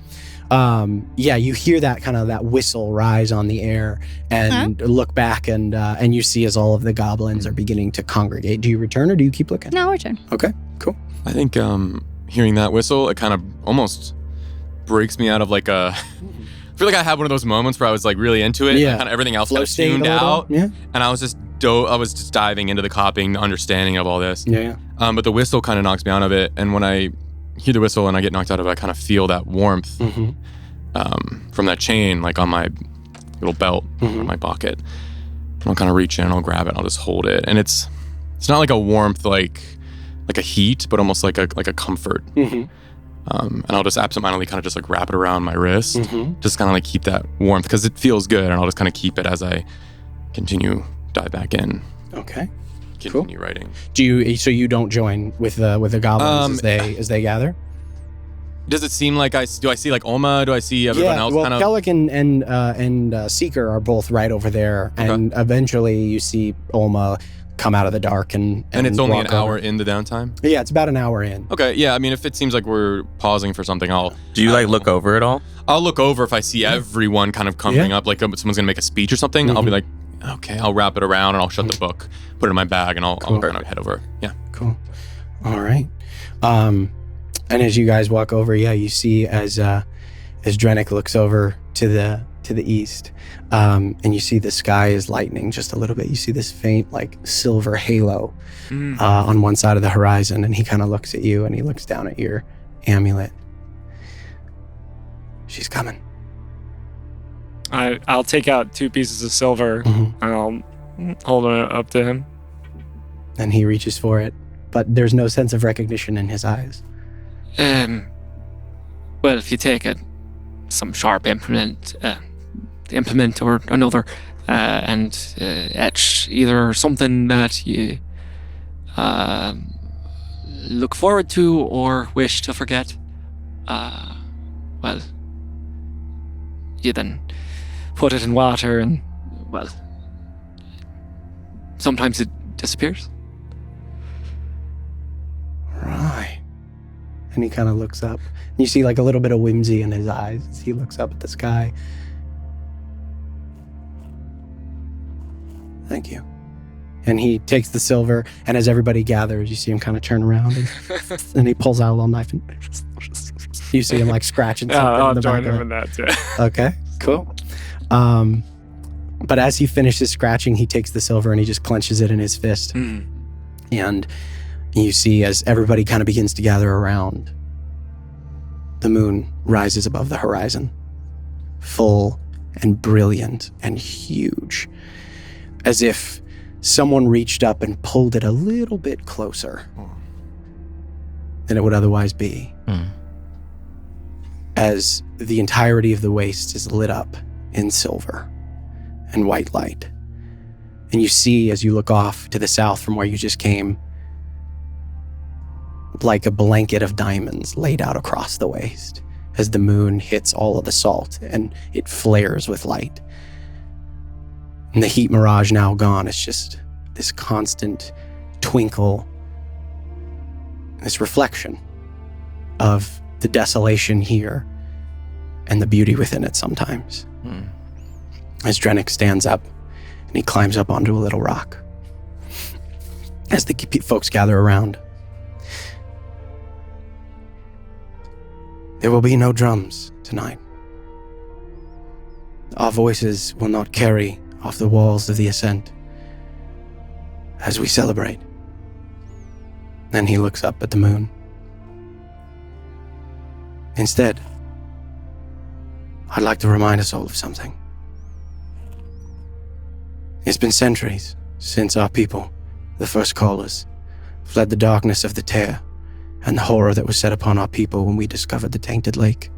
You hear that whistle rise on the air, and look back, and you see as all of the goblins are beginning to congregate. Do you return, or do you keep looking? No, return. Okay, cool. I think hearing that whistle, it kind of almost breaks me out of like a... I feel like I had one of those moments where I was like really into it. Yeah. Kind of everything else kind of tuned out. Yeah. And I was just diving into the copying, understanding of all this. Yeah. But the whistle kind of knocks me out of it. And when I hear the whistle and I get knocked out of it, I kind of feel that warmth from that chain, like on my little belt, in my pocket. And I'll kind of reach in and I'll grab it and I'll just hold it. And it's not like a warmth, like a heat, but almost like a comfort. And I'll just absentmindedly kind of just like wrap it around my wrist, just kind of like keep that warmth because it feels good, and I'll just kind of keep it as I dive back in. Okay. Continue writing. So you don't join with the goblins as they gather? Does it seem like do I see like Oma? Do I see everyone else? Well, kind of? Kellic and Seeker are both right over there, and eventually you see Oma come out of the dark and it's only an hour over. in the downtime? Yeah, it's about an hour in. Okay, yeah, I mean, if it seems like we're pausing for something, Do you look over at all? I'll look over if I see everyone kind of coming up, like someone's gonna make a speech or something. I'll be like, okay, I'll wrap it around and I'll shut the book, put it in my bag, and I'll kind of head over. Yeah. Cool. All right. And as you guys walk over, you see as Drennick looks over to the east, and you see the sky is lightening just a little bit. You see this faint like silver halo on one side of the horizon, and he kind of looks at you and he looks down at your amulet. She's coming. I'll take out 2 pieces of silver and I'll hold it up to him. And he reaches for it, but there's no sense of recognition in his eyes. Well, if you take some sharp implement or another, and etch either something that you look forward to or wish to forget, well, you then put it in water and, well, sometimes it disappears. Right. And he kind of looks up. You see like a little bit of whimsy in his eyes as he looks up at the sky. Thank you. And he takes the silver, and as everybody gathers, you see him kind of turn around, and he pulls out a little knife, and you see him like scratching something I'll in the join back him of in it. that too. Okay, cool. But as he finishes scratching, he takes the silver and he just clenches it in his fist. And you see as everybody kind of begins to gather around, the moon rises above the horizon, full and brilliant and huge, as if someone reached up and pulled it a little bit closer than it would otherwise be. As the entirety of the waste is lit up in silver and white light. And you see, as you look off to the south from where you just came, like a blanket of diamonds laid out across the waste as the moon hits all of the salt and it flares with light. And the heat mirage now gone, it's just this constant twinkle, this reflection of the desolation here and the beauty within it sometimes. As Drennick stands up and he climbs up onto a little rock. As the folks gather around, there will be no drums tonight. Our voices will not carry off the walls of the ascent as we celebrate. Then he looks up at the moon. Instead, I'd like to remind us all of something. It's been centuries since our people, the first callers, fled the darkness of the tear and the horror that was set upon our people when we discovered the tainted lake.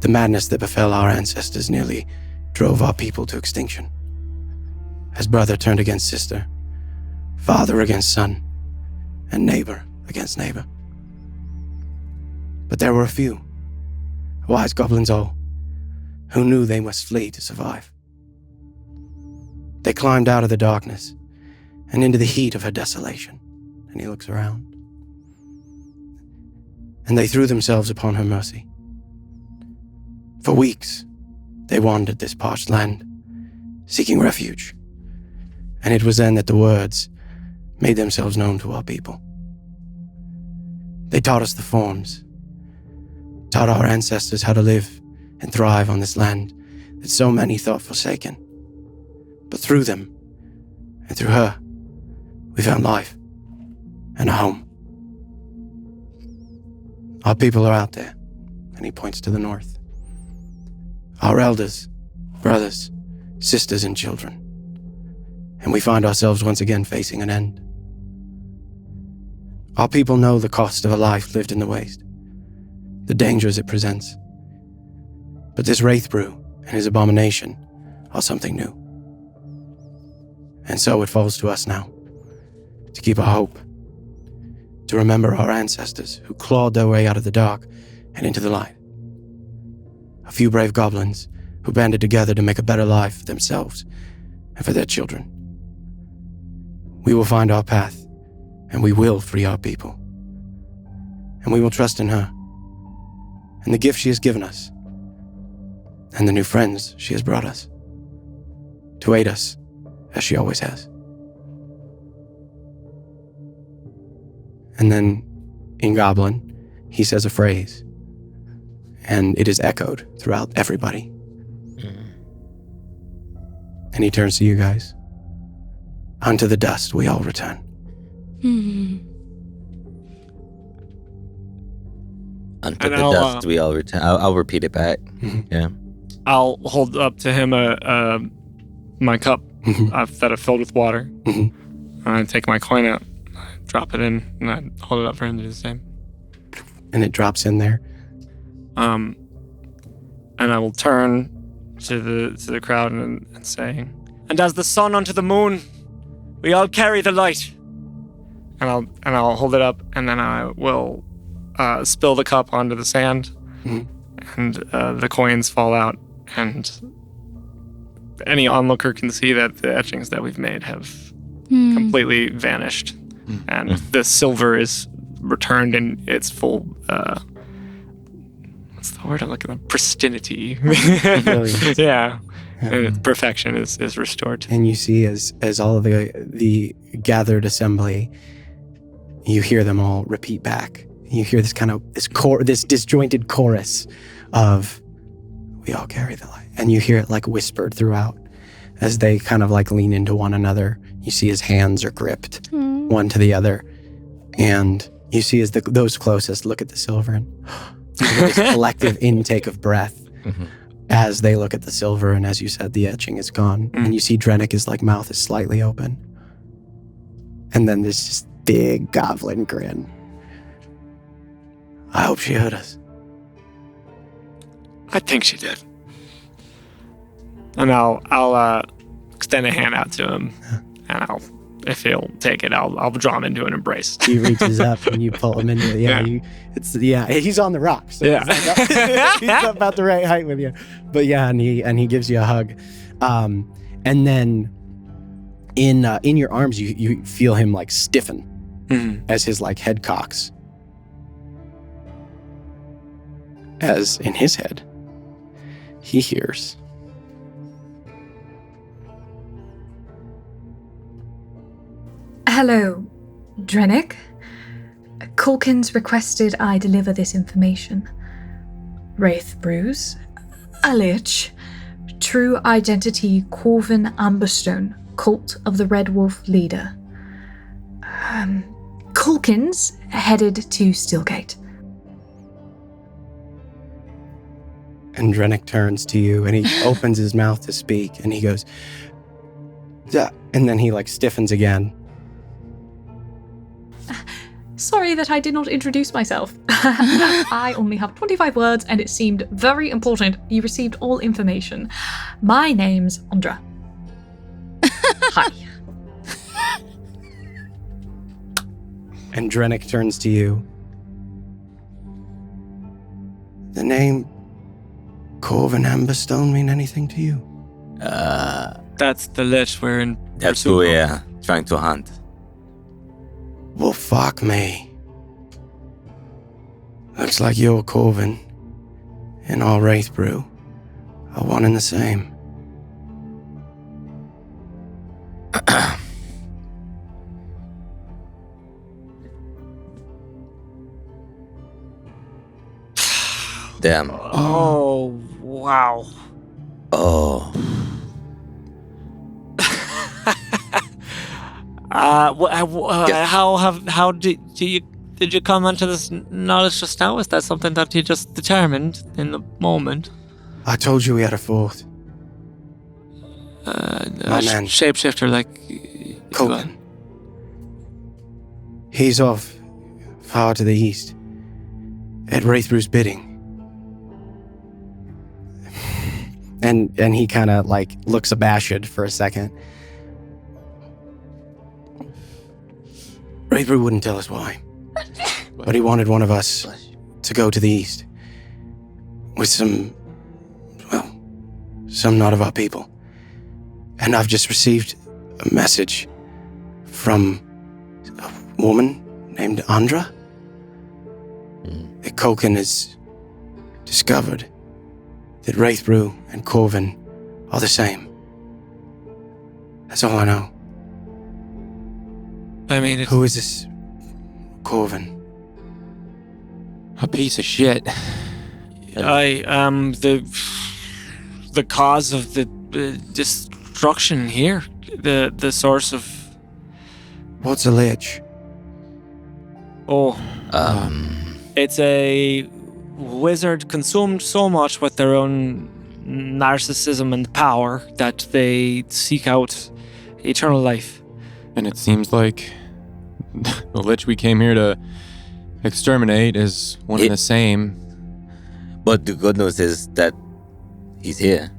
The madness that befell our ancestors nearly drove our people to extinction. As brother turned against sister, father against son, and neighbor against neighbor. But there were a few, wise goblins all, who knew they must flee to survive. They climbed out of the darkness and into the heat of her desolation, and he looks around. And they threw themselves upon her mercy. For weeks, they wandered this parched land, seeking refuge. And it was then that the words made themselves known to our people. They taught us the forms, taught our ancestors how to live and thrive on this land that so many thought forsaken. But through them, and through her, we found life and a home. Our people are out there, and he points to the north. Our elders, brothers, sisters, and children. And we find ourselves once again facing an end. Our people know the cost of a life lived in the waste, the dangers it presents. But this wraith brew and his abomination are something new. And so it falls to us now to keep our hope, to remember our ancestors who clawed their way out of the dark and into the light. A few brave goblins who banded together to make a better life for themselves and for their children. We will find our path, and we will free our people. And we will trust in her, and the gift she has given us, and the new friends she has brought us, to aid us as she always has. And then, in Goblin, he says a phrase, and it is echoed throughout everybody. And he turns to you guys. Unto the dust we all return. Unto the dust we all return. I'll repeat it back. Yeah. I'll hold up to him my cup that I filled with water. I take my coin out, I drop it in, and I hold it up for him to do the same. And it drops in there. And I will turn to the crowd and say, "And as the sun unto the moon, we all carry the light." And I'll hold it up, and then I will spill the cup onto the sand, and the coins fall out, and any onlooker can see that the etchings that we've made have completely vanished, and the silver is returned in its full, what's the word I'm looking at? Pristinity. Yeah. Perfection is restored. And you see as all of the gathered assembly, you hear them all repeat back. You hear this kind of this disjointed chorus of "We all carry the light," and you hear it like whispered throughout as they kind of like lean into one another. You see his hands are gripped one to the other, and you see as those closest look at the silver and this collective intake of breath as they look at the silver. And as you said, the etching is gone, and you see Drennick's like mouth is slightly open, and then this just big goblin grin. I hope she heard us. I think she did. And I'll extend a hand out to him, and if he'll take it, I'll draw him into an embrace. He reaches up and you pull him into it. He's on the rocks. So he's about the right height with you. But and he gives you a hug, and then in your arms you feel him like stiffen as his like head cocks. As in his head, he hears. Hello, Drennick. Culkins requested I deliver this information. Wraith Brews, a lich, true identity Corvin Amberstone, cult of the Red Wolf leader. Culkins headed to Steelgate. And Drennick turns to you and he opens his mouth to speak and he goes, "Duh," and then he like stiffens again. Sorry that I did not introduce myself. I only have 25 words and it seemed very important you received all information. My name's Andra. Hi. And Drennick turns to you. The name Corvin Amberstone mean anything to you? That's the lich we're in. That's who we're trying to hunt. Well, fuck me. Looks like your Corvin and our Wraith Brew are one and the same. Damn. Oh, wow. Oh. How did you come onto this knowledge just now? Is that something that you just determined in the moment? I told you we had a fourth. My man. Shapeshifter, like Culkin. He's off far to the east at Wraithbrew's bidding. And he kind of like looks abashed for a second. Wraithbrew wouldn't tell us why, but he wanted one of us to go to the east with some not of our people. And I've just received a message from a woman named Andra. That Culkin has discovered that Wraithbrew and Corvin are the same. That's all I know. I mean, Who is this Corvin? A piece of shit. I am the cause of the destruction here. The source of. What's a lich? Oh. It's a wizard consumed so much with their own narcissism and power that they seek out eternal life. And it seems like the lich we came here to exterminate is one and the same. But the good news is that he's here.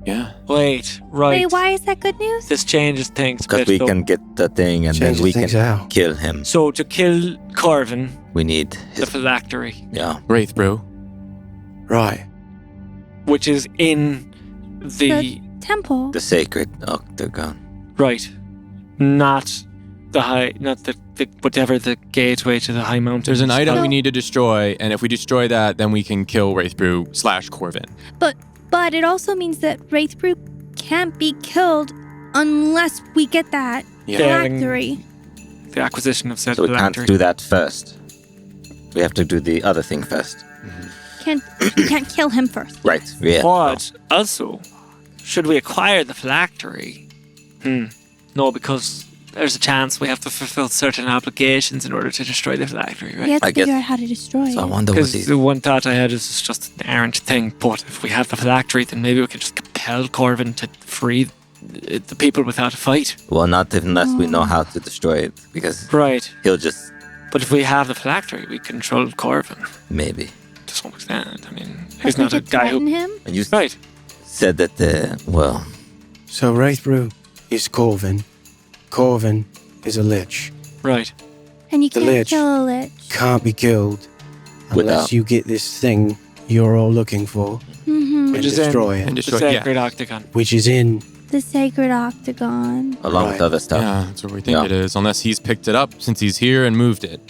Yeah. Wait, right. Wait, why is that good news? This changes things. Because we can get the thing and then we can kill him. So to kill Corvin, we need the phylactery. Yeah. Wraith Brew. Right. Which is in the temple. The sacred octagon. Right. Not the whatever the gateway to the high mountain. There's an item we need to destroy, and if we destroy that, then we can kill Wraith Brew / Corvin. But it also means that Wraithbrew can't be killed unless we get that phylactery. The acquisition of said So we can't phylactery. do that first. We have to do the other thing first. We can't kill him first. Right, yeah. But also, should we acquire the phylactery? No, because there's a chance we have to fulfill certain obligations in order to destroy the phylactery, We right? have to I guess- figure out how to destroy So I it. wonder what Because these... the one thought I had is it's just an errant thing, but if we have the phylactery, then maybe we could just compel Corvin to free the people without a fight. Well, not unless we know how to destroy it, because Right. he'll just... But if we have the phylactery, we control Corvin Maybe. to some extent. I mean, Like he's we not a could guy threaten who... him? And you Right. said that, well, So Wraithbrew is Corvin. Corvin is a lich. Right. And you The can't lich. kill a lich. Can't be killed unless Without- you get this thing you're all looking for Mm-hmm. and is in- destroy And it, The destroy. sacred octagon. which is in. The sacred octagon. along Right. with other stuff. Yeah, that's what we think Yeah. it is. Unless he's picked it up since he's here and moved it.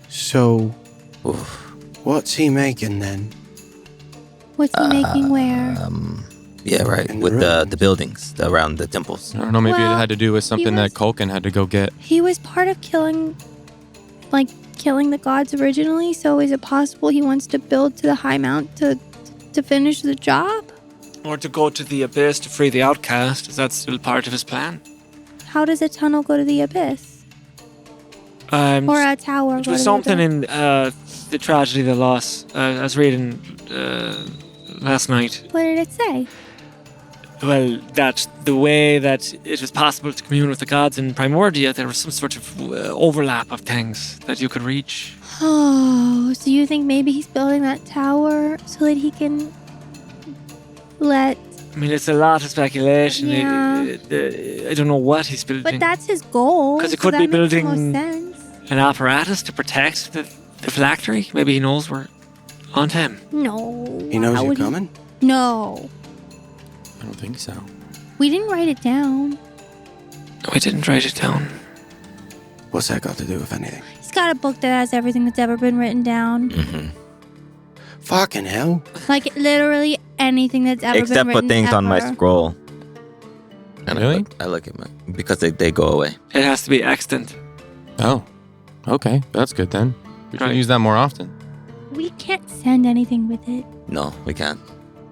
So, Oof. what's he making then? What's he making where? Yeah, right. In the With ruins. the buildings around the temples. I don't know, maybe Well, it had to do with something was- that Culkin had to go get. He was part of killing the gods originally, so is it possible he wants to build to the high mount to finish the job? Or to go to the abyss to free the outcast. Is that still part of his plan? How does a tunnel go to the abyss? Or a tower It go was to something the abyss? in the tragedy, the loss. I was reading last night. What did it say? Well, that the way that it was possible to commune with the gods in Primordia, there was some sort of overlap of things that you could reach. Oh, so you think maybe he's building that tower so that he can let... I mean, it's a lot of speculation. Yeah. I don't know what he's building. But that's his goal. 'Cause it so could that be makes the building- most sense. An apparatus to protect the phylactery. Maybe he knows we're on him. No. He knows how you're would he- coming? No. I don't think so. We didn't write it down. We didn't write it down. What's that got to do with anything? He's got a book that has everything that's ever been written down. Hmm. Fucking hell. Like literally anything that's ever Except been for written things on my ever. scroll. And Really? I look at my... Because they go away. It has to be extant. Oh, okay. That's good then. We should Right. use that more often. We can't send anything with it. No, we can't.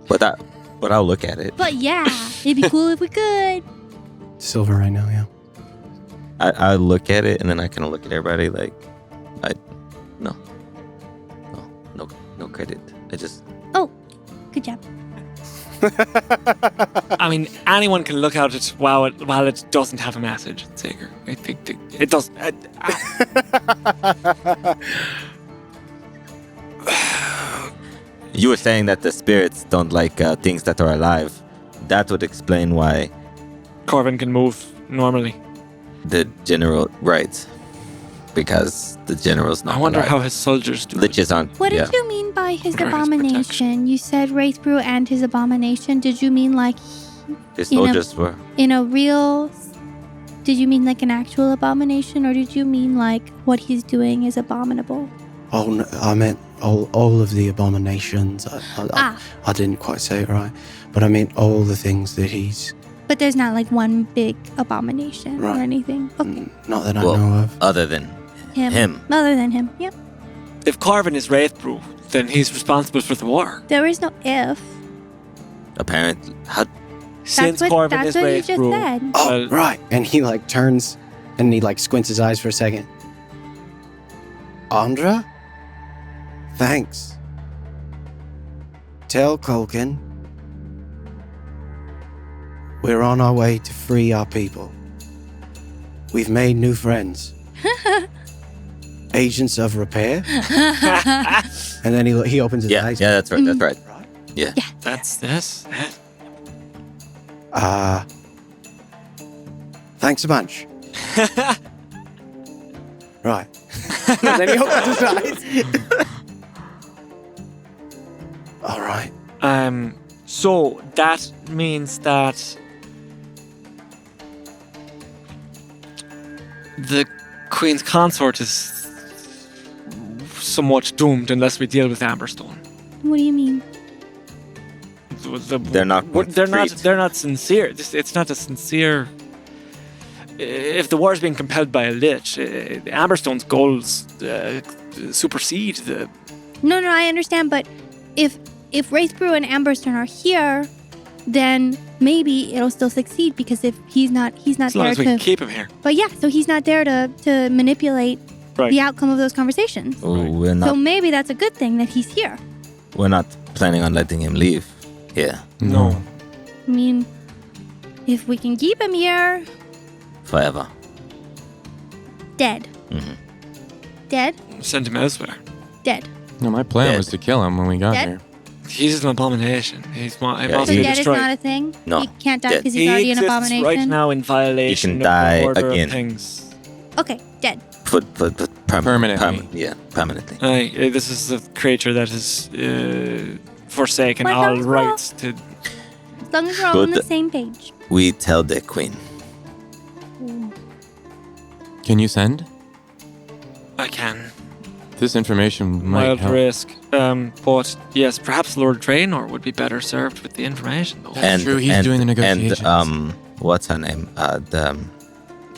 But I'll look at it. But yeah, it'd be cool if we could. Silver right now, yeah. I look at it and then I kind of look at everybody like, no credit. I just... Oh, good job. I mean, anyone can look at it while it doesn't have a message. Sager, I think it does. You were saying that the spirits don't like things that are alive. That would explain why Corvin can move normally. the general... Right. Because the general's not I wonder alive. how his soldiers do. Liches aren't... What yeah. did you mean by his Right, abomination? You said Wraithbrew and his abomination. Did you mean like His you know- soldiers were... in a real... Did you mean like an actual abomination, or did you mean like what he's doing is abominable? Oh, no, I meant all of the abominations. I didn't quite say it right. But I meant all the things that he's... But there's not like one big abomination or Right. anything. Okay. Not that I Well, know of. other than him. Other than him. Yep. If Corvin is Wraithbrew, then he's responsible for the war. There is no if. Apparently... How... Since That's Corvin is what you just Wraithbrew, said. Oh, Well- right. And he like turns and he like squints his eyes for a second. Andra? Thanks. Tell Culkin we're on our way to free our people. We've made new friends. Agents of repair. And then he opens his Yeah, eyes. yeah, that's right. That's right. Right. Yeah. that's this. Thanks a bunch. Right. And then he opens his eyes. All right. So that means that the Queen's consort is somewhat doomed unless we deal with Amberstone. What do you mean? They're not worth They're not. treat. They're not sincere. It's not a sincere. If the war is being compelled by a lich, Amberstone's goals supersede the. No, I understand, but if Wraithbrew and Amberstone are here, then maybe it'll still succeed because if he's not As long there as we to. can keep him here. But yeah, so he's not there to manipulate Right. the outcome of those conversations. Oh, we're So not. maybe that's a good thing that he's here. We're not planning on letting him leave. Yeah, No. I mean, if we can keep him here, forever. dead. Mhm. Dead? Send him elsewhere. Dead. No, my plan Dead. was to kill him when we got Dead? here. He's an abomination. He So must he- be dead is destroyed. not a thing? No, He can't die dead. because He he's already an exists abomination? right now in violation of die the order again. of things. Okay, dead. Permanently. Permanently. Aye, this is a creature that has forsaken Well, all that's rights to. As long as we're all on the Good. same page. We tell the queen. Can you send? I can. This information might Mild help. risk. But yes, perhaps Lord Draenor would be better served with the information, though. That's true, he's doing the negotiations. And what's her name?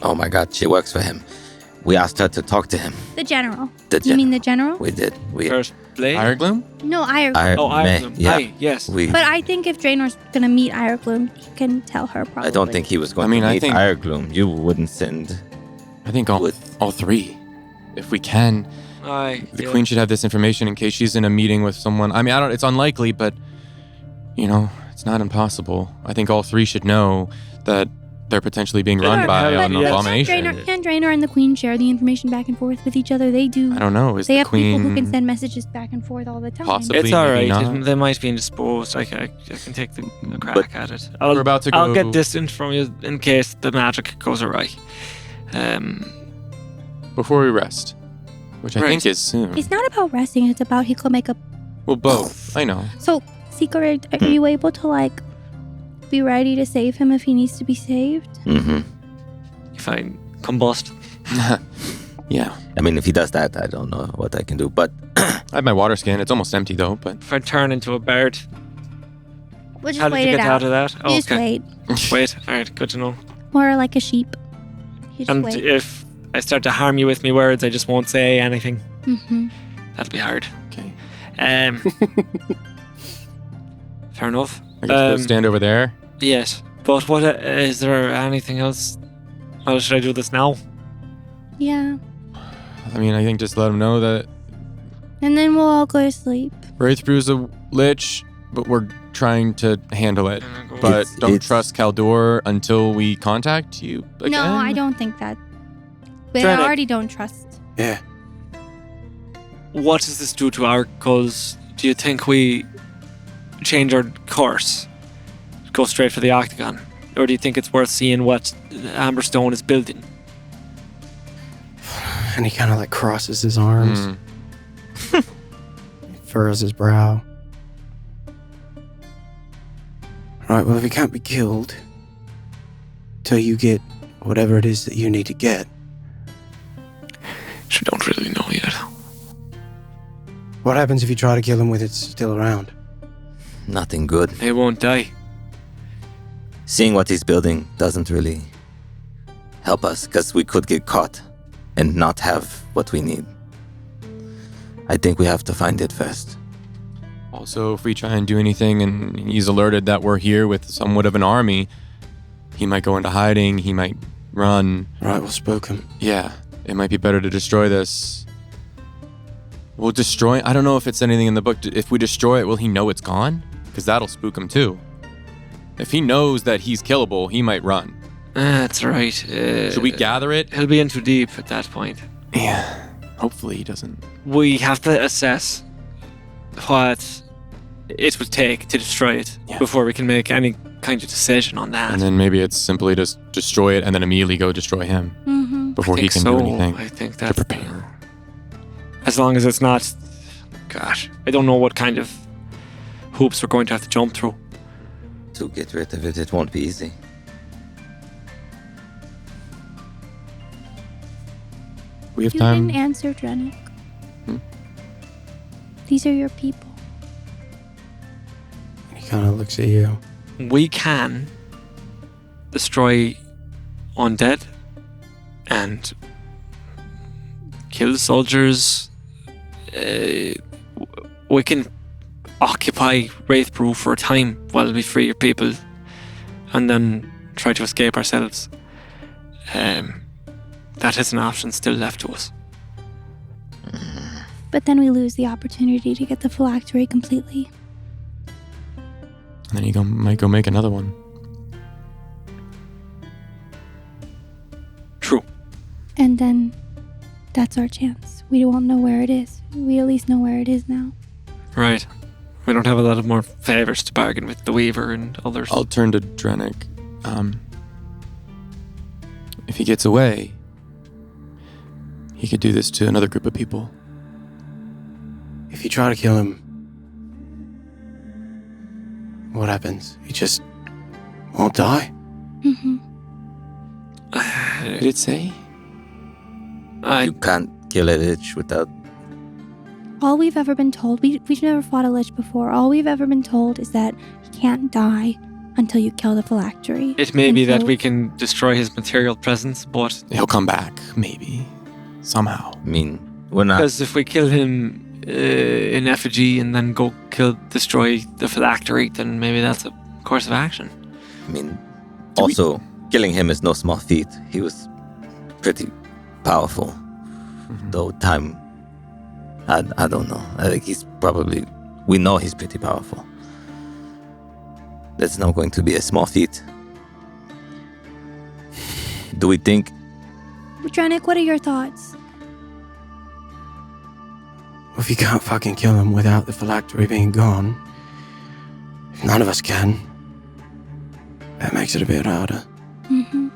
Oh my God, she works for him. We asked her to talk to him. The general. The You mean the general? We did. We. First Blade? Iregloom? No, Iron. Iregloom. Yeah. Aye, yes. We. But I think if Draenor's gonna meet Iregloom, he can tell her probably. I don't think he was going I mean, to I meet think- Iregloom. You wouldn't send. I think all three. If we can. Aye. The yeah. queen should have this information in case she's in a meeting with someone. I mean, it's unlikely, but, it's not impossible. I think all three should know that they're potentially being run Sure, by but an yes. abomination. Can Draenor and the Queen share the information back and forth with each other? They do. I don't know. Is They the have people who queen can send messages back and forth all the time. Possibly. It's all maybe right. not? They might be indisposed. I can take the crack But- at it. We're about to I'll go- get distant from you in case the magic goes awry. before we rest, which I Right. think is soon. It's not about resting. It's about he could make a. Well, both. I know. So, Seeker, are you able to be ready to save him if he needs to be saved? Mm-hmm. If I combust. Yeah. I mean, if he does that, I don't know what I can do. But I have my water skin. It's almost empty though, but If I turn into a bird, We'll just how did wait you it get out of that? You just okay. wait. Wait. All right. Good to know. Or like a sheep. You just And wait. if I start to harm you with me words, I just won't say anything. Mm-hmm. That'll be hard. okay. Fair enough. I guess go stand over there. Yes. But what is there anything else? How should I do this now? Yeah. I mean, I think just let him know that And then we'll all go to sleep. Wraithbrew's a lich, but we're trying to handle it. But It's- don't it's- trust Caldor until we contact you again. No, I don't think that. But Draenic. I already don't trust. Yeah. What does this do to our cause? Do you think we change our course? Go straight for the Octagon? Or do you think it's worth seeing what Amberstone is building? And he kind of crosses his arms, Mm. furrows his brow. Right, well, if he can't be killed till you get whatever it is that you need to get, She don't really know yet. what happens if you try to kill him with it still around? nothing good. They won't die. Seeing what he's building doesn't really help us because we could get caught and not have what we need. I think we have to find it first. Also, if we try and do anything and he's alerted that we're here with somewhat of an army, he might go into hiding, he might run. Right, we'll spook him. Yeah, it might be better to destroy this. We'll destroy. I don't know if it said anything in the book. If we destroy it, will he know it's gone? Because that'll spook him too. If he knows that he's killable, he might run. That's right. Should we gather it? He'll be in too deep at that point. Yeah. Hopefully he doesn't. We have to assess what it would take to destroy it Yeah. before we can make any kind of decision on that. And then maybe it's simply just destroy it and then immediately go destroy him Mm-hmm. before he think can so. do anything. I think to that's prepare. as long as it's not. Gosh, I don't know what kind of hoops we're going to have to jump through. To get rid of it, it won't be easy. We have You time. didn't answer, Draenic. Hmm? These are your people. And he kind of looks at you. We can destroy undead and kill soldiers. We can occupy Wraithbrew for a time while we free your people and then try to escape ourselves. That is an option still left to us. But then we lose the opportunity to get the phylactery completely. And then you might go make another one. True. And then that's our chance. We won't know where it is. We at least know where it is now. Right. We don't have a lot of more favors to bargain with the Weaver and others. I'll turn to Drennick. If he gets away, he could do this to another group of people. If you try to kill him, what happens? He just won't die? Mm-hmm. Did it say? You can't kill a lich without... All we've ever been told, we've never fought a lich before. All we've ever been told is that he can't die until you kill the phylactery. It may And be that so- we can destroy his material presence, but... He'll come back, maybe. Somehow. I mean, we're not... Because if we kill him in effigy and then go destroy the phylactery, then maybe that's a course of action. I mean, also, killing him is no small feat. He was pretty powerful. Mm-hmm. Though time... I don't know. I think he's probably... We know he's pretty powerful. That's not going to be a small feat. Do we think... Drennick, what are your thoughts? If you can't fucking kill him without the phylactery being gone, if none of us can, that makes it a bit harder. Mm-hmm.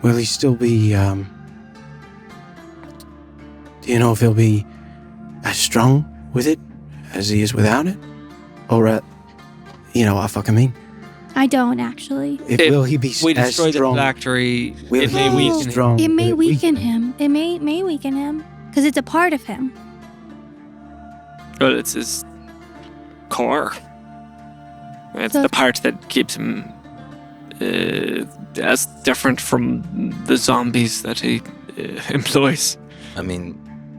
Will he still be, do you know if he'll be as strong with it as he is without it? Or, you know what I fucking mean? I don't, actually. Will he be We as destroy the strong? Phylactery, Will it he may be weaken him. strong? It may Will weaken him. It may weaken him. Because it's a part of him. Well, it's his core. It's So- the part that keeps him as different from the zombies that he employs. I mean,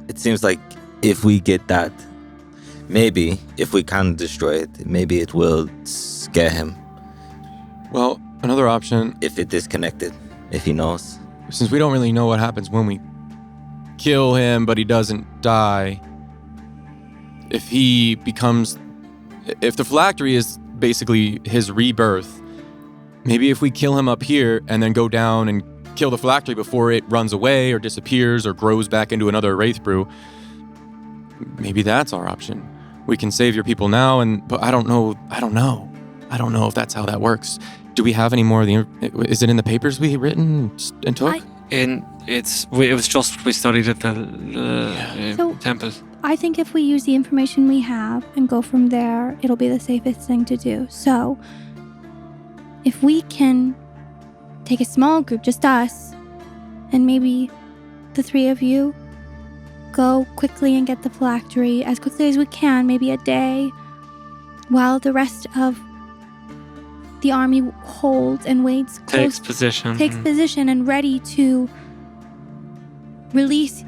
it seems like if we get that, maybe if we can destroy it, maybe it will scare him Well, another option, if it is connected, if he knows. since we don't really know what happens when we kill him, but he doesn't die, if he becomes... If the phylactery is basically his rebirth, maybe if we kill him up here and then go down and kill the phylactery before it runs away or disappears or grows back into another Wraithbrew, maybe that's our option. We can save your people now, but I don't know if that's how that works. Do we have any more of the... Is it in the papers we written and took? And it was just what we studied at the So- temple. I think if we use the information we have and go from there, it'll be the safest thing to do. So, if we can take a small group, just us, and maybe the three of you go quickly and get the phylactery as quickly as we can, maybe a day, while the rest of the army holds and waits close, Takes position. position and ready to release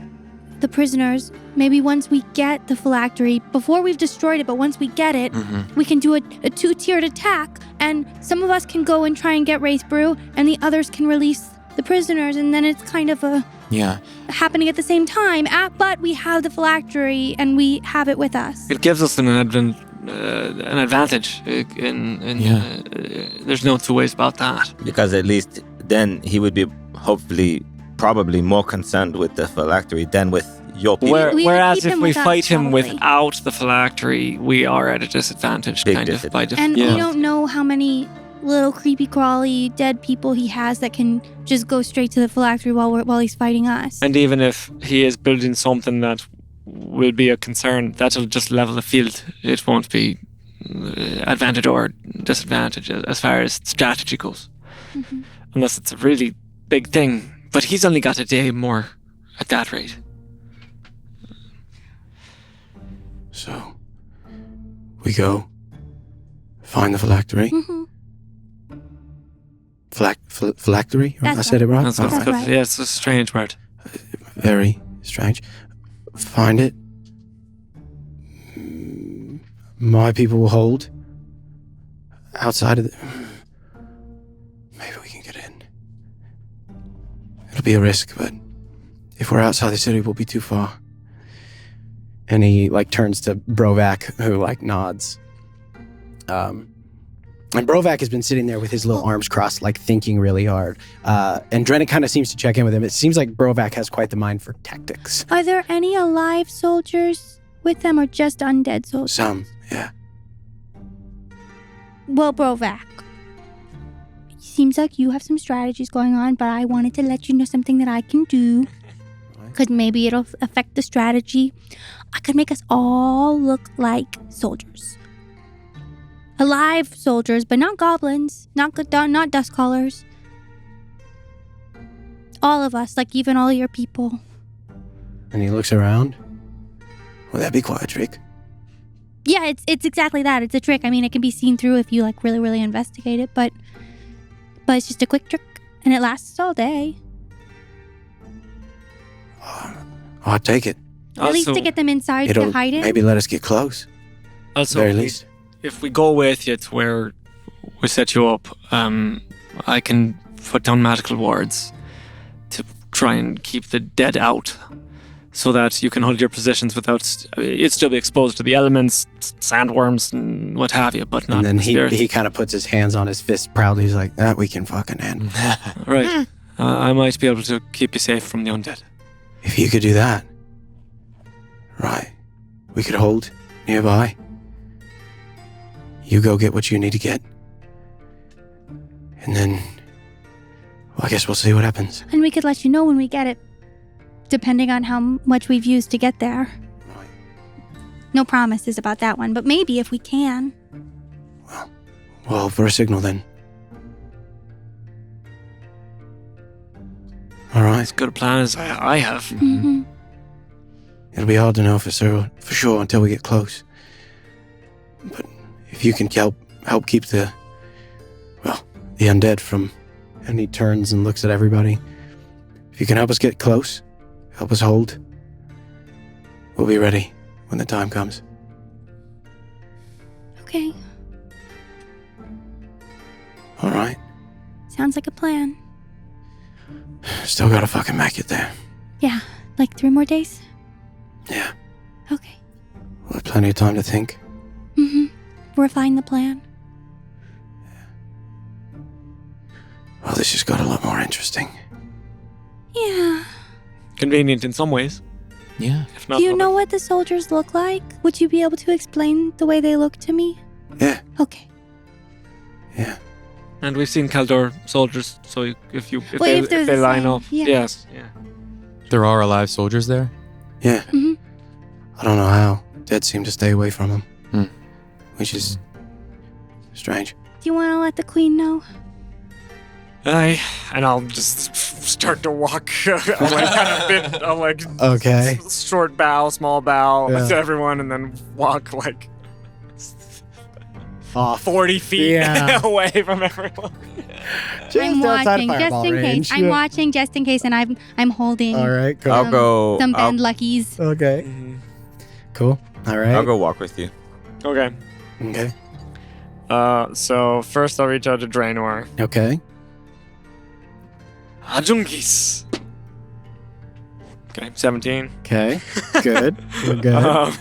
the prisoners. Maybe once we get the phylactery, before we've destroyed it, but once we get it, we can do a two-tiered attack, and some of us can go and try and get Wraithbrew, and the others can release the prisoners, and then it's kind of happening at the same time. But we have the phylactery, and we have it with us. It gives us an advantage. There's no two ways about that. Because at least then he would be probably more concerned with the phylactery than with your people. We Whereas keep if him we with us, fight him probably. without the phylactery, we are at a disadvantage, Big kind of by default. And we don't know how many little creepy crawly dead people he has that can just go straight to the phylactery while he's fighting us. And even if he is building something that will be a concern, that'll just level the field. It won't be advantage or disadvantage as far as strategy goes. Mm-hmm. Unless it's a really big thing. But he's only got a day more at that rate. So, we go, find the phylactery. Mm-hmm. Phylactery? That's I said it right? That's what All it's right. called. Yeah, it's a strange word. Very strange. Find it. My people will hold. Outside of the... Maybe we can get in. It'll be a risk, but if we're outside the city, we'll be too far. And he, turns to Brovac, who, nods. And Brovac has been sitting there with his little arms crossed, thinking really hard. And Drennick kind of seems to check in with him. It seems like Brovac has quite the mind for tactics. Are there any alive soldiers with them or just undead soldiers? Some, yeah. Well, Brovac, seems like you have some strategies going on, but I wanted to let you know something that I can do. Because maybe it'll affect the strategy. I could make us all look like soldiers. Alive soldiers, but not goblins, not dust callers. All of us, even all your people. And he looks around. Well, that'd be quite a trick. Yeah, it's exactly that. It's a trick. I mean, it can be seen through if you really, really investigate it, but it's just a quick trick, and it lasts all day. I'll take it. At least to get them inside It'll to hide it. maybe let us get close. Also, Very least. if we go with you to where we set you up, I can put down magical wards to try and keep the dead out, so that you can hold your positions without you'd still be exposed to the elements, sandworms and what have you, but not. And then spirits. he kind of puts his hands on his fist proudly. He's like, that we can fucking handle. Right. I might be able to keep you safe from the undead. If you could do that, right, we could hold nearby. You go get what you need to get. And then, I guess we'll see what happens. And we could let you know when we get it, depending on how much we've used to get there. Right. No promises about that one, but maybe if we can. Well, for a signal then. All right. As good a plan as I have. Mm-hmm. It'll be hard to know for sure until we get close. But if you can help keep the undead from... And he turns and looks at everybody. If you can help us get close, help us hold, we'll be ready when the time comes. Okay, All right. sounds like a plan. Still gotta fucking make it there. Yeah, 3 more days? Yeah. Okay. We'll have plenty of time to think. Mm-hmm. Refine the plan. Well, this just got a lot more interesting. Yeah. Convenient in some ways. Yeah. If not Do you others. know what the soldiers look like? Would you be able to explain the way they look to me? Yeah. Okay. Yeah. And we've seen Kaldor soldiers, so if they're they the line same, up, yeah. yes, yeah. There are alive soldiers there? Yeah. Mm-hmm. I don't know how. Dead seem to stay away from him. Hmm. Which is strange. Do you want to let the queen know? And I'll just start to walk. I'm Okay. short bow, small bow Yeah. to everyone, and then walk Off. 40 feet Yeah. away from everyone. Just I'm outside watching just fireball in range. case. I'm Yeah. watching just in case, and I'm holding All right, cool. I'll go. some I'll, bend luckies. Okay. Cool. All right. I'll go walk with you. Okay. Okay. So first I'll reach out to Draenor. Okay. Ajunkis. Okay, 17. Okay. Good. We're good.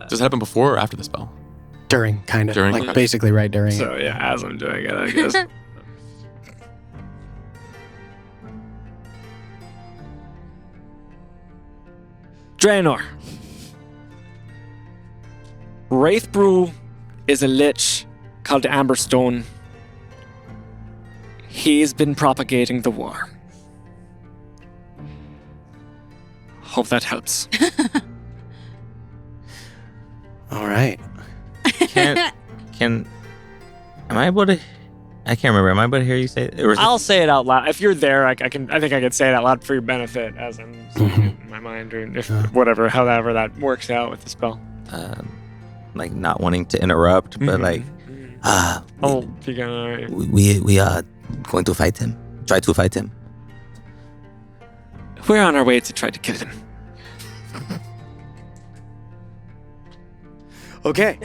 Does it happen before or after the spell? During, kind of. During, Like okay. basically right during it. So yeah, as I'm doing it, I guess. Draenor. Wraithbrew is a lich called Amberstone. He's been propagating the war. Hope that helps. All right. Am I able to? I can't remember. Am I about to hear you say it? Or is I'll say it out loud. If you're there, I think I could say it out loud for your benefit as I'm saying it in my mind, or if however that works out with the spell. like not wanting to interrupt, but like, we are going to fight him. Try to fight him. We're on our way to try to kill him. Okay.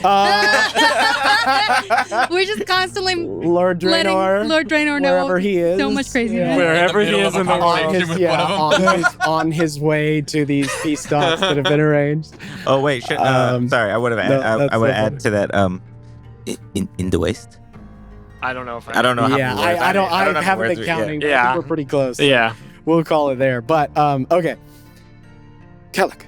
We're just constantly Lord Draenor, letting Lord Draenor know wherever he is, so much craziness. Wherever he is in the world. On his way to these peace talks that have been arranged. Oh wait, sorry. I would have. I would add to that. In the waste. I don't know if I don't know. Yeah, I haven't been counting. But Yeah, we're pretty close. Yeah, we'll call it there. But okay, Kellic.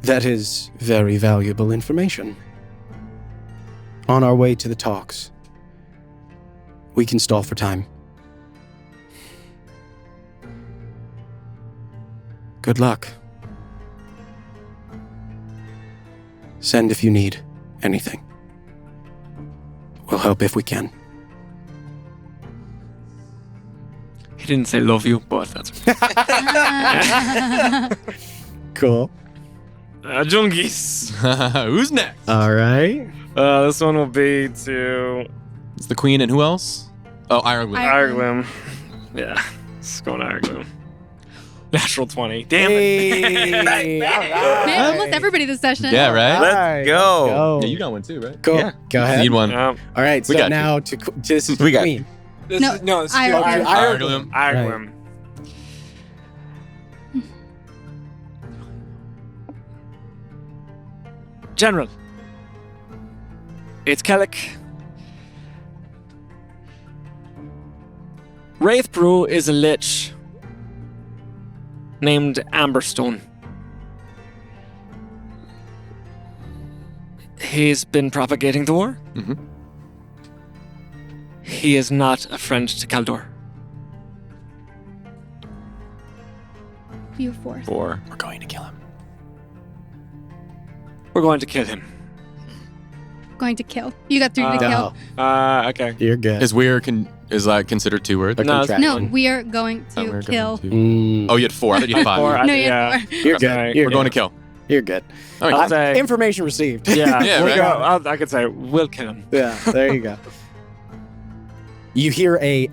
That is very valuable information. On our way to the talks, we can stall for time. Good luck. Send if you need anything. We'll help if we can. He didn't say love you, but that's Cool. Jungies. Who's next? All right. This one will be to It's the queen and who else? Oh, Ireland. Ireland. Yeah, it's going to Ireland. Natural 20. Damn it. Hey. Man, almost everybody this session. Yeah, right? Let's go. Yeah, you got one too, right? Cool. Yeah. Go ahead. Need one. Yeah. All right. So got now to this is We got Queen. No, it's Ireland. Ireland. Ireland. General, it's Kellic. Wraithbrew is a lich named Amberstone. He's been propagating the war. Mhm. He is not a friend to Kaldor. You force. 4. We're going to kill him. We're going to kill him. Going to kill. You got 3 to kill. Okay. You're good. Is is like considered 2 words? A No, contract No, one. we are going to we're kill. going to- Oh, you had 4. I thought you had 5. Four, No, you yeah. have 4. You're good. Sorry. You're We're going to good. kill. You're good. All right. I'll say, Information received. yeah, Yeah, we'll right. go. I could say we'll kill him. Yeah, there you go. You hear a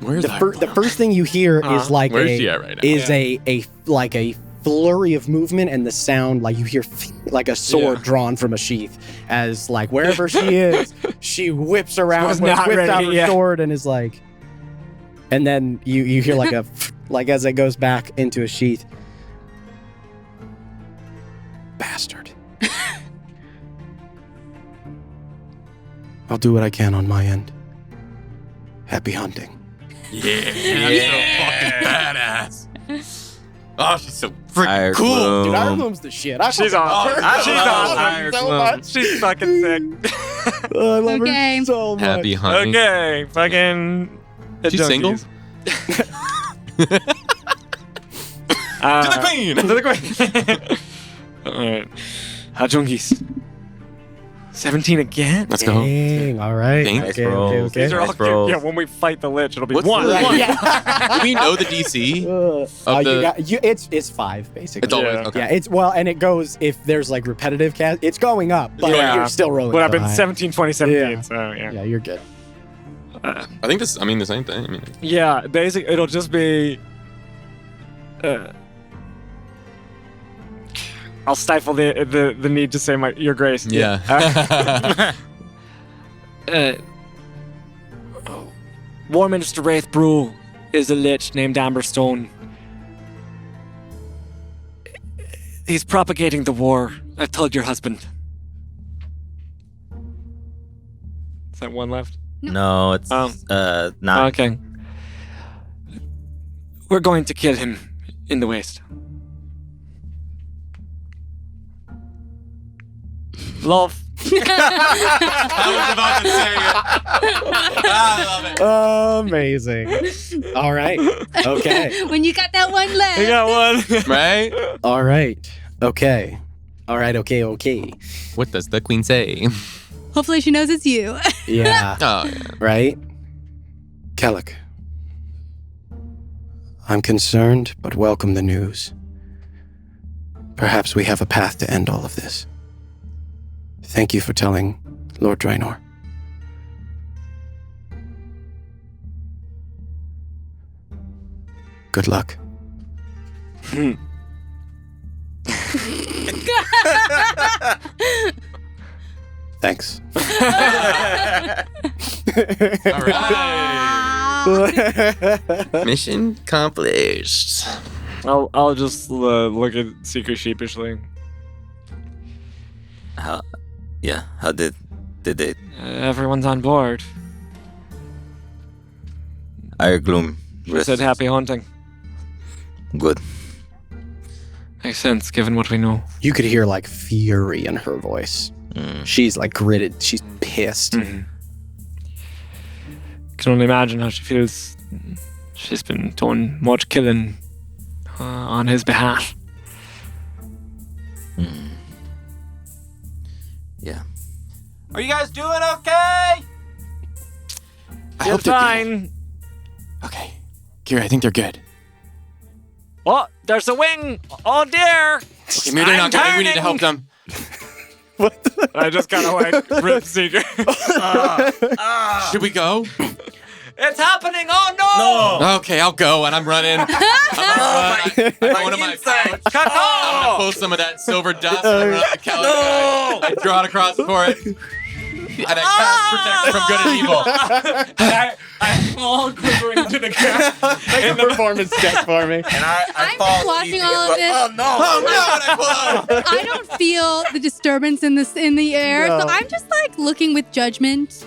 Where's the first thing you hear is like Where's she at right now? is a like a flurry of movement, and the sound like you hear like a sword drawn from a sheath as like wherever she is, she whips around, Was whips not out ready, her yeah. sword, and is like, and then you hear like a like as it goes back into a sheath. Bastard. I'll do what I can on my end. Happy hunting. Badass. Oh, she's so Freaking Cool, dude. Ireland's the shit. She's awesome. I She's love awesome. her so much. She's fucking sick. I love Okay. her so much. Happy hunting. Okay, fucking. She's single? junkies. To the queen! To the queen. Alright. Junkies. 17 again? Let's go. Dang, all right. Thanks, Okay, bro. okay, okay. These are all Nice rolls. Yeah, when we fight the lich, it'll be What's one. the- One. Do we know the DC? It's 5 basically. It's always Yeah. okay. Yeah, it's and it goes if there's like repetitive cast, it's going up, but Yeah. you're still rolling. But I've been high. 17, 20, 17, Yeah. so yeah. Yeah, you're good. I think the same thing. I mean, Yeah, basically, it'll just be. I'll stifle the need to say your grace. yeah. War Minister Wraithbrew is a lich named Amberstone. He's propagating the war. I've told your husband. Is that one left? No, it's Oh. not. Okay. We're going to kill him in the waste. Love. I was about to say it. I love it. Amazing. All right. Okay. When you got that one left. I got one. Right? All right. Okay. All right. Okay. Okay. What does the queen say? Hopefully she knows it's you. Yeah. Oh, yeah. Right? Kellic. I'm concerned, but welcome the news. Perhaps we have a path to end all of this. Thank you for telling Lord Draenor. Good luck. Thanks. All right. Mission accomplished. I'll just look at Seeker sheepishly. How did they? Everyone's on board. Ire Gloom. She said happy hunting. Good. Makes sense, given what we know. You could hear like fury in her voice. She's like gritted. She's pissed. Mm-hmm. Can only imagine how she feels. She's been doing much killing on his behalf. Yeah. Are you guys doing okay? I hope they're fine. good. Okay. Kira, I think they're good. Oh, there's a wing! Oh dear! Okay, maybe they're not good. Maybe we need to help them. I just kind of like rip Seeker. Should we go? It's happening! Oh no! Okay, I'll go, and I'm running. I'm going to my pouch. I'm gonna pull some of that silver dust from the Kellic. I draw it across for it. And I cast protect from good and evil. I fall quivering to the ground. Make a performance check for me. And I I'm fall watching asleep all of again. this. Oh no! Oh no! And I pull out. I don't feel the disturbance in the air, No. so I'm just like looking with judgment.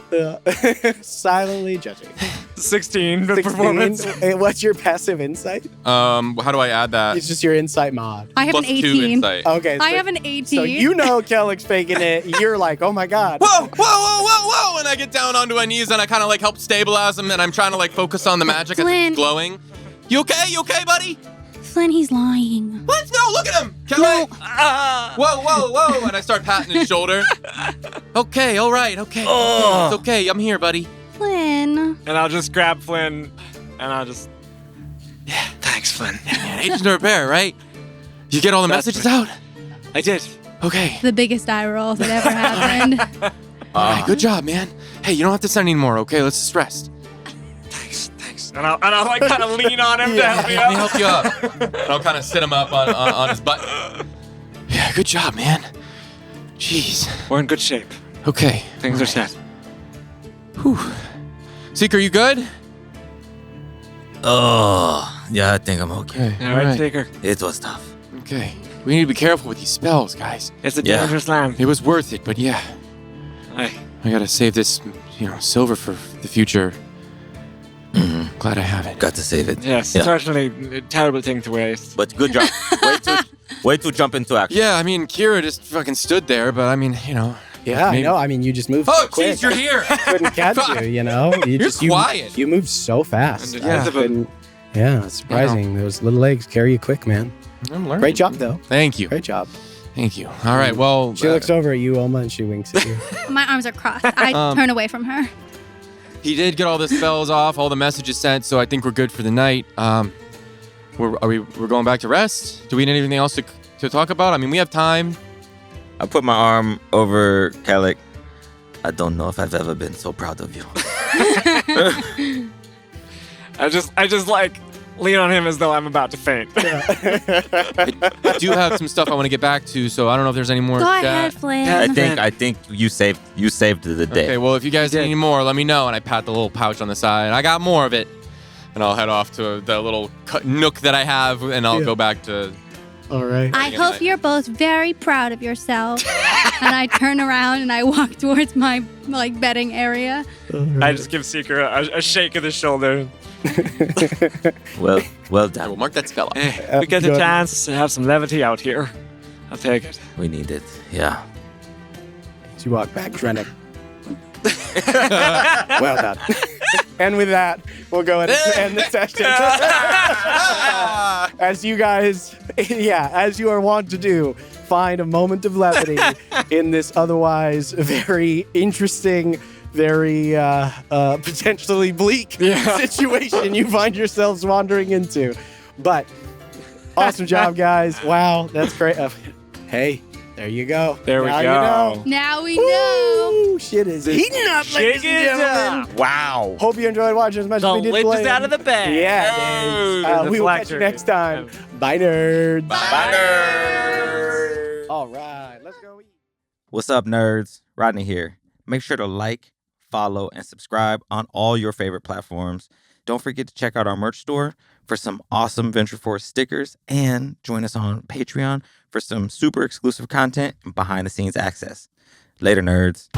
Silently judging. 16 for performance. Hey, what's your passive insight? How do I add that? It's just your insight mod. I have Plus an 2 18. insight. Okay. I so- have an 18. So you know Kellic's faking it. You're like, oh my god. Whoa! And I get down onto my knees and I kind of like help stabilize him and I'm trying to like focus on the magic as Flynn. it's glowing. You okay? You okay, buddy? Flynn, he's lying. What? No, look at him! Kelly! Whoa! And I start patting his shoulder. Okay, all right, okay. It's okay, I'm here, buddy. Flynn. And I'll just grab Flynn and I'll just. Yeah, thanks, Flynn. Man, Agent of Bear, right? You get all the messages out? I did. Okay. The biggest eye roll that ever happened. All right, good job, man. Hey, you don't have to send any more, okay? Let's just rest. Thanks. And I'll like kind of lean on him to help me Let me up. help you up. And I'll kind of sit him up on his butt. Yeah, good job, man. Jeez. We're in good shape. Okay. Things are set. Whew. Seeker, you good? Oh, yeah, I think I'm okay. All right, Seeker. It was tough. Okay. We need to be careful with these spells, guys. It's a Yeah. dangerous land. It was worth it, but yeah. Aye. I gotta save this, silver for the future. Glad I have it. Got to save it. Yes, Yeah. certainly a terrible thing to waste. But good job. way to jump into action. Yeah, I mean, Kira just fucking stood there, but I mean, Yeah, Maybe. I know. I mean, you just moved Oh, so quick. jeez, you're here. Couldn't catch you, You You're quiet. You moved so fast. And I yeah. couldn't- yeah, it's surprising. Those little legs carry you quick, man. I'm learning. Great job, though. Thank you. Great job. Thank you. All right, well. She looks over at you, Oma, and she winks at you. My arms are crossed. I turn away from her. He did get all the spells off, all the messages sent, so I think we're good for the night. We're going back to rest? Do we need anything else to talk about? I mean, we have time. I put my arm over Kellic. I don't know if I've ever been so proud of you. I just like lean on him as though I'm about to faint. I do have some stuff I want to get back to, so I don't know if there's any more. Go ahead, Flynn. I think you saved the day. Okay, well, if you guys need any more, let me know. And I pat the little pouch on the side, and I got more of it. And I'll head off to the little nook that I have, and I'll go back to. All right. I hope you're both very proud of yourself. And I turn around and I walk towards my bedding area. I just give Seeker a shake of the shoulder. Well I done. will mark that spell up. Hey, we get a chance to have some levity out here. I'll take it. We need it. Yeah. As you walk back, Drennick. Well done. And with that, we'll go ahead and end the session. As you guys, as you are wont to do, find a moment of levity in this otherwise very interesting, very potentially bleak situation you find yourselves wandering into. But awesome job, guys. Wow, that's great. Hey, there you go. There we now go. You know. Now we know. Ooh, shit is heating up, ladies and gentlemen. Wow. Hope you enjoyed watching as much The as we did lid was playing. out of the bag. Yeah, it is. We will catch you next time. Bye, nerds. Bye, nerds. All right, let's go eat. What's up, nerds? Rodney here. Make sure to like, follow, and subscribe on all your favorite platforms. Don't forget to check out our merch store for some awesome Venture Force stickers and join us on Patreon for some super exclusive content and behind-the-scenes access. Later, nerds.